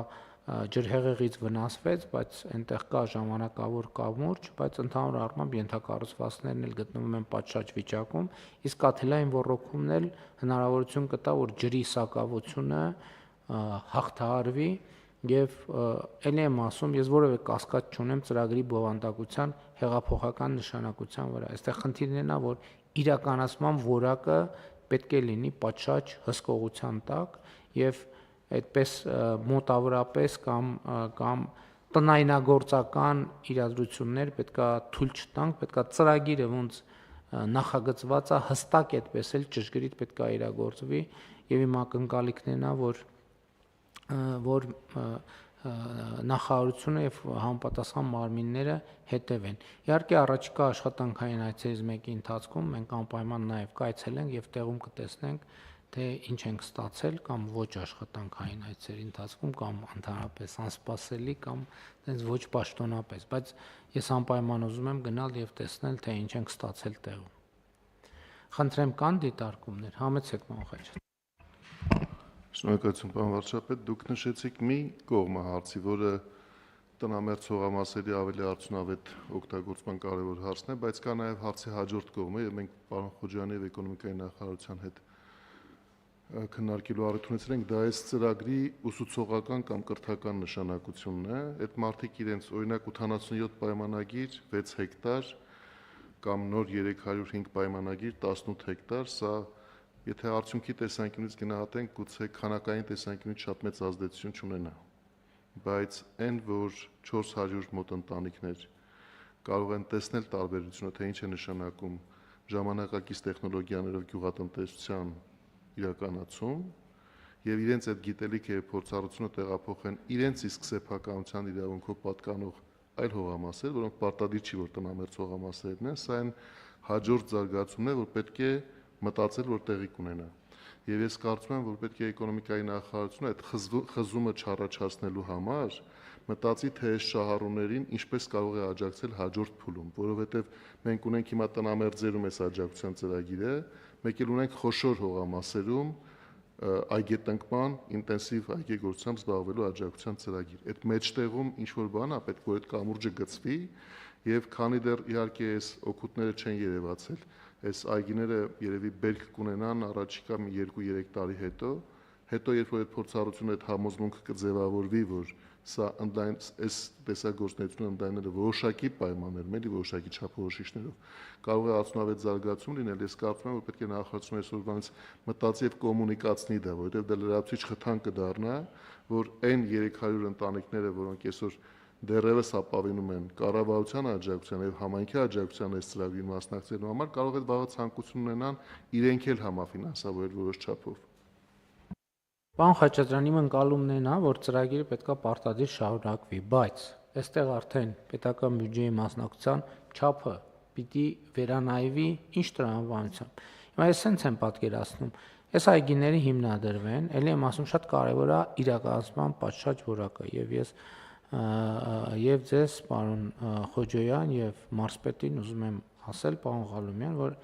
ջրհեղեղից վնասվեց, բայց այնտեղ կա ժամանակավոր կամուրջ, բայց ընդհանուր առմամբ ենթակառուցվածքներն էլ գտնվում են պատշաճ վիճակում, իսկ կաթիլային ոռոգումն էլ հնարավորություն կտա, որ ջրի սակավությունը հաղթահարվի եւ ելի եմ ասում, ես որևէ կասկած չունեմ ծրագրի բովանդակության հեղափոխական նշանակության վրա։ Այստեղ խնդիրն է նա, որ իրականացման որակը պետք է լինի պատշաճ հսկողության տակ եւ այդպես մոտավորապես կամ տնայնագործական իրադրություններ պետքա թույլ չտանք, պետքա ծրագիրը ոնց նախագծված է հստակ այդպես էլ ճշգրիտ պետքա իրագործվի եւ իմ ակնկալիքն է նա, որ նախարարությունը եւ համապատասխան մարմինները հետևեն։ Իհարկե առաջիկա աշխատանքային այցերից մեկի ընթացքում մենք անպայման նաեւ կայցելենք եւ տեղում կտեսնենք թե ինչ ենք ստացել կամ ոչ աշխատանքային այցերի ընթացքում կամ ընդհանրապես անսպասելի կամ այնպես ոչ պաշտոնապես, բայց ես անպայման ուզում եմ գնալ եւ տեսնել թե ինչ ենք ստացել տեղում։ Խնդրեմ կան դիտարկումներ, համեցեք Մանխաչյան։
Շնորհակալություն, պարոն վարչապետ, դուք նշեցիք մի կողմը հարցի, որը տնամերձ հողամասերի ավելի արդյունավետ օգտագործման կարևոր հարցն է, բայց կա նաեւ հարցի հաջորդ կողմը եւ մենք պարոն Խոջյանի եւ էկոնոմիկայի նախարարության հետ քննարկելու առիթ ունեցել դա այս ծրագրի ուսուցողական կամ կրթական նշանակությունն է։ Այդ մարդիկ իրենց օրինակ 87 պայմանագիր 6 հեկտար կամ նոր 305 պայմանագիր 18 հեկտար, սա եթե արդյունքի տեսանկյունից գնահատենք, գուցե քանակային տեսանկյունից շատ մեծ ազդեցություն չունենա, բայց այն, որ 400 մոտ ընտանիքներ կարող են տեսնել տարբերությունը, թե ինչ է նշանակում ժամանակակից տեխնոլոգիաներով գյուղատնտեսության իրականացում եւ իրենց այդ գիտելիքը եւ փորձառությունը տեղափոխեն իրենց իսկ սեփականության իրավունքով պատկանող այլ հողամասեր, որոնք պարտադիր չի որ տնամերձ հողամասերն են, սա այն հաջորդ զարգացումն է, որ պետք է մտածել, որ տեղի կունենա։ Եվ ես կարծում եմ, որ պետք է էկոնոմիկայի նախարարությունը այդ խզումը չառաջացնելու համար մտածի, թե այս շահառուներին ինչպես կարող է աջակցել հաջորդ փուլում, որովհետև մենք ունենք հիմա տնամերձերում այս աջակցության ծրագիրը, մեկ էլ ունենք խոշոր հողամասերում այգետնկման, ինտենսիվ այգեգործությամբ զբաղվելու աջակցության ծրագիր։ Այդ մեջտեղում ինչ որ բան է, պետք է որ այդ կամուրջը գծվի եւ քանի դեռ իհարկե այս օգուտները չեն երևացել, այս այգիները երևի բերք կունենան առաջիկա 2-3 տարի հետո, երբ որ այդ փորձառությունը այդ համոզմունքը կձևավորվի, որ սա ընդայն այս տեսագործունեությունը ընդայնելը որոշակի պայմաններում, էլի որոշակի չափորոշիչներով կարող է արդյունավետ զարգացում լինել, ես կարծում եմ, որ պետք է նախարարությունը այսօրվանից մտածի եւ կոմունիկացնի դա, որովհետեւ դա լրացուցիչ խթան կդառնա, որ այն 300 ընտանիքները, որոնք այսօր դեռևս ապավինում են կառավարության աջակցության եւ համայնքի աջակցության այս ծրագրին մասնակցելու համար, կարող է վաղը ցանկություն ունենան իրենք էլ համաֆինանսավորել որոշ չափով։
Պարոն Խաչատրյան, իմ ընկալումն է նա, որ ծրագիրը պետքա պարտադիր շարունակվի, բայց այստեղ արդեն պետական բյուջեի մասնակցության չափը պիտի վերանայվի ինչ տրամաբանությամբ։ Հիմա ես sense եմ պատկերացնում, այս այգիները հիմնադրվեն, ելի եմ ասում, շատ կարևոր է իրականացման պատշաճ որակը եւ ձեզ, պարոն Խոջոյան եւ մարզպետին ուզում եմ ասել, պարոն Ղալումյան, որ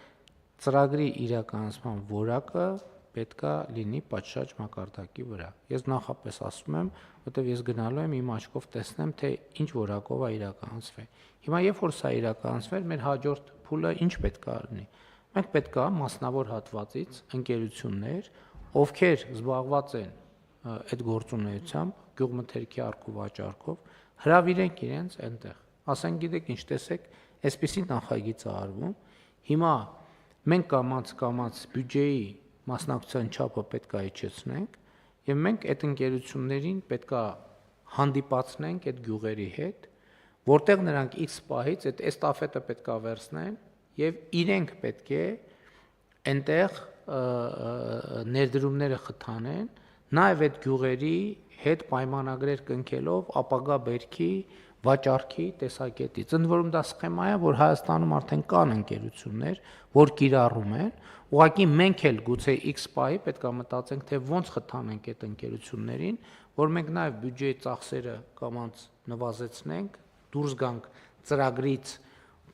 ծրագրի իրականացման որակը պետքա լինի պատշաճ մակարդակի վրա։ Ես նախապես ասում եմ, որտեղ ես գնալու եմ իմ աչքով տեսնեմ, թե ինչ որակով է իրականացվել։ Հիմա երբ որ սա իրականացվել, մեր հաջորդ փուլը ինչ պետքա լինի։ Մենք պետքա մասնավոր հատվածից ընկերություններ, ովքեր զբաղված են այդ գործունեությամբ, գյուղմթերքի առք ու վաճառքով, հրավիրենք իրենց այնտեղ։ Ասենք, գիտեք ինչ, տեսեք, այսպիսի նախագիծ է արվում։ Հիմա մենք կամաց բյուջեի մասնակցության չափը պետքա իջեցնենք եւ մենք այդ ընկերություններին պետքա հանդիպացնենք այդ գյուղերի հետ, որտեղ նրանք X պահից այդ էստաֆետը պետքա վերցնեն եւ իրենք պետք է այնտեղ ներդրումները խթանեն, նաեւ այդ գյուղերի հետ պայմանագրեր կնքելով ապագա բերքի վաճառքի տեսակետից։ Ընդ որում դա սխեմա է, որ Հայաստանում արդեն կան ընկերություններ, որ կիրառում են, ուղղակի մենք էլ գուցե X պահի պետք է մտածենք, թե ոնց խթանենք այդ ընկերություններին, որ մենք նաև բյուջեի ծախսերը կամած նվազեցնենք, դուրս գանք ծրագրից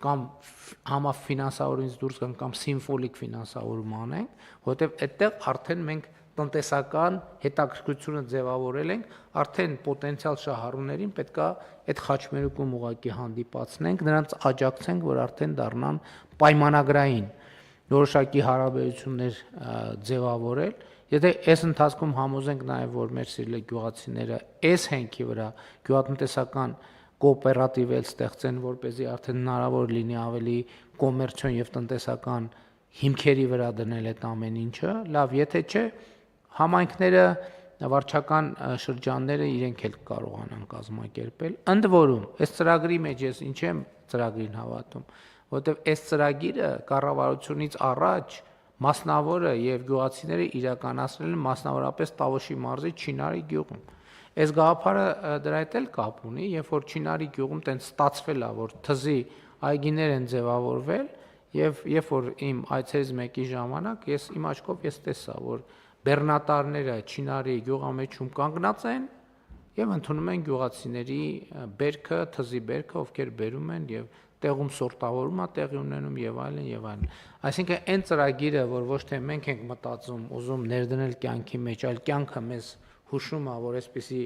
կամ համաֆինանսավորումից դուրս գանք կամ սիմվոլիկ ֆինանսավորում անենք, որովհետև այդտեղ արդեն մենք տնտեսական հետաքրքրությունը ձևավորել ենք, արդեն պոտենցիալ շահառուներին պետքա այդ խաչմերուկում ուղղակի հանդիպացնենք, նրանց աջակցենք, որ արդեն դառնան պայմանագրային որոշակի հարաբերություններ ձևավորել։ Եթե այս ընթացքում համոզենք նաև, որ մեր սիրելի գյուղացիները այս հենքի վրա գյուղատնտեսական կոոպերատիվ էլ ստեղծեն, որպեսզի արդեն հնարավոր լինի ավելի կոմերցիոն եւ տնտեսական հիմքերի վրա դնել այդ ամեն ինչը, լավ, եթե չէ, համայնքները, վարչական շրջանները իրենք էլ կարողանան կազմակերպել։ Ընդ որում, այս ծրագրի մեջ ես ինչ եմ ծրագրին հավատում, որովհետև այս ծրագիրը կառավարությունից առաջ մասնավորը եւ գյուղացիները իրականացրել են մասնավորապես Տավուշի մարզի Չինարի գյուղում։ Այս գաղափարը դրա հետ էլ կապ ունի, երբ որ Չինարի գյուղում տենց ստացվել է, որ թզի այգիներ են ձևավորվել եւ երբ որ իմ այցերից մեկի ժամանակ ես իմ աչքով տեսա, որ բեռնատարները Չինարի գյուղամեջում կանգնած են եւ ընդունում են գյուղացիների բերքը, թզի բերքը, ովքեր բերում են եւ տեղում սորտավորում է տեղի ունենում եւ այլն եւ այլն։ Այսինքն այն ծրագիրը, որ ոչ թե մենք ենք մտածում, ուզում ներդնել կյանքի մեջ, այլ կյանքը մեզ հուշում է, որ այսպիսի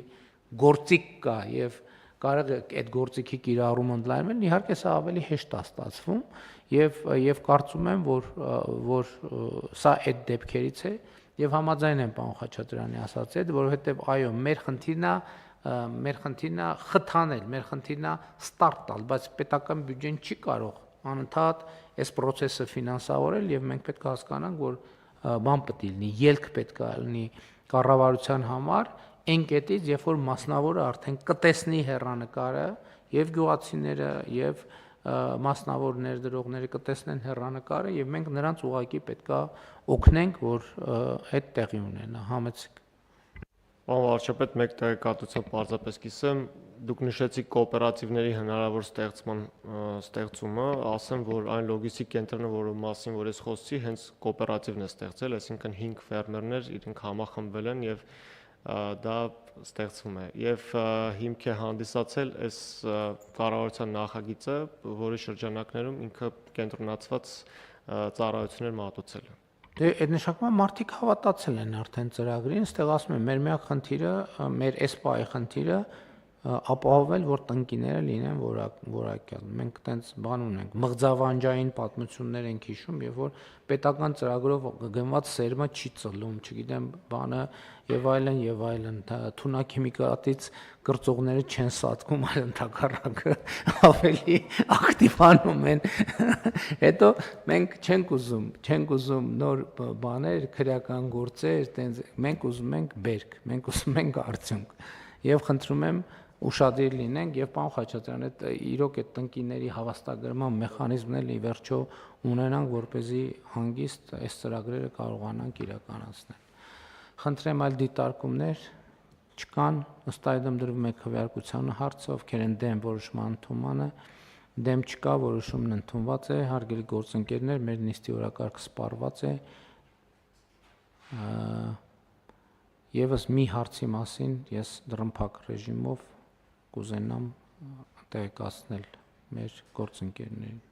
գործիք կա եւ կարող է այդ գործիքի կիրառումը ընդլայնվել, իհարկե սա ավելի հեշտ է ստացվում եւ կարծում եմ, որ սա այդ դեպքերից է եւ համաձայն եմ պարոն Խաչատրյանի ասածի հետ, որովհետեւ այո, մեր խնդիրն է խթանել, մեր խնդիրն է ստարտ տալ, բայց պետական բյուջեն չի կարող անընդհատ այս process-ը ֆինանսավորել եւ մենք պետք է հասկանանք, որ բան պետք է լինի, ելք պետք է լինի կառավարության համար այն կետից, երբ որ մասնավորը արդեն կտեսնի հեռանկարը եւ գյուղացիները եւ մասնավոր ներդրողները կտեսնեն հեռանկարը եւ մենք նրանց ուղղակի պետքա օգնենք, որ այդ տեղի ունենա, համեցեք։
Պարոն վարչապետ, մեկ տեղեկատվությամբ պարզապես կիսեմ, դուք նշեցիք կոոպերատիվների հնարավոր ստեղծումը, ասեմ, որ այն լոգիստիկ կենտրոնը, որի մասին որ ես խոսեցի, հենց կոոպերատիվն է ստեղծել, այսինքն 5 ֆերմերներ իրենք համախմբվել են եւ դա ստեղծվում է։ Եվ հիմք է հանդիսացել այս կառավարության նախագիծը, որի շրջանակներում ինքը կենտրոնացված ծառայություններ մատուցել է։
Դե այդ նշանակումը մարդիկ հավատացել են արդեն ծրագրին, այստեղ ասում եմ, մեր միակ խնդիրը, մեր էսպայի խնդիրը ապահովել, որ տնկիները լինեն որակյալ։ Մենք տենց բան ունենք, մղձավանջային պատմություններ ենք հիշում, եւ որ պետական ծրագրով գնված սերմը չի ծլում, չգիտեմ, բանը եւ այլն, թունաքիմիկատից կրծողները չեն սատկում, այլ ընդհակառակը ավելի ակտիվանում են։ Հետո մենք չենք ուզում նոր բաներ, քրեական գործեր, տենց մենք ուզում ենք բերք, մենք ուզում ենք արդյունք։ Եվ խնդրում եմ ուշադիր լինենք եւ պարոն Խաչատրյան, այդ իրոք այդ տնկիների հավաստագրման մեխանիզմն էլ ի վերջո ունենանք, որպեսզի հանգիստ այս ծրագրերը կարողանանք իրականացնել։ Խնդրեմ այլ դիտարկումներ չկան, ըստ այդմ դրվում է քվեարկության հարցը, ովքեր են դեմ որոշման ընդունմանը, դեմ չկա, որոշումն ընդունված է, հարգելի գործընկերներ, մեր նիստի օրակարգը սպառված է։ Եվս մի հարցի մասին ես դրամփակ ռեժիմով կուզենամ տեղեկացնել մեր գործընկերներին։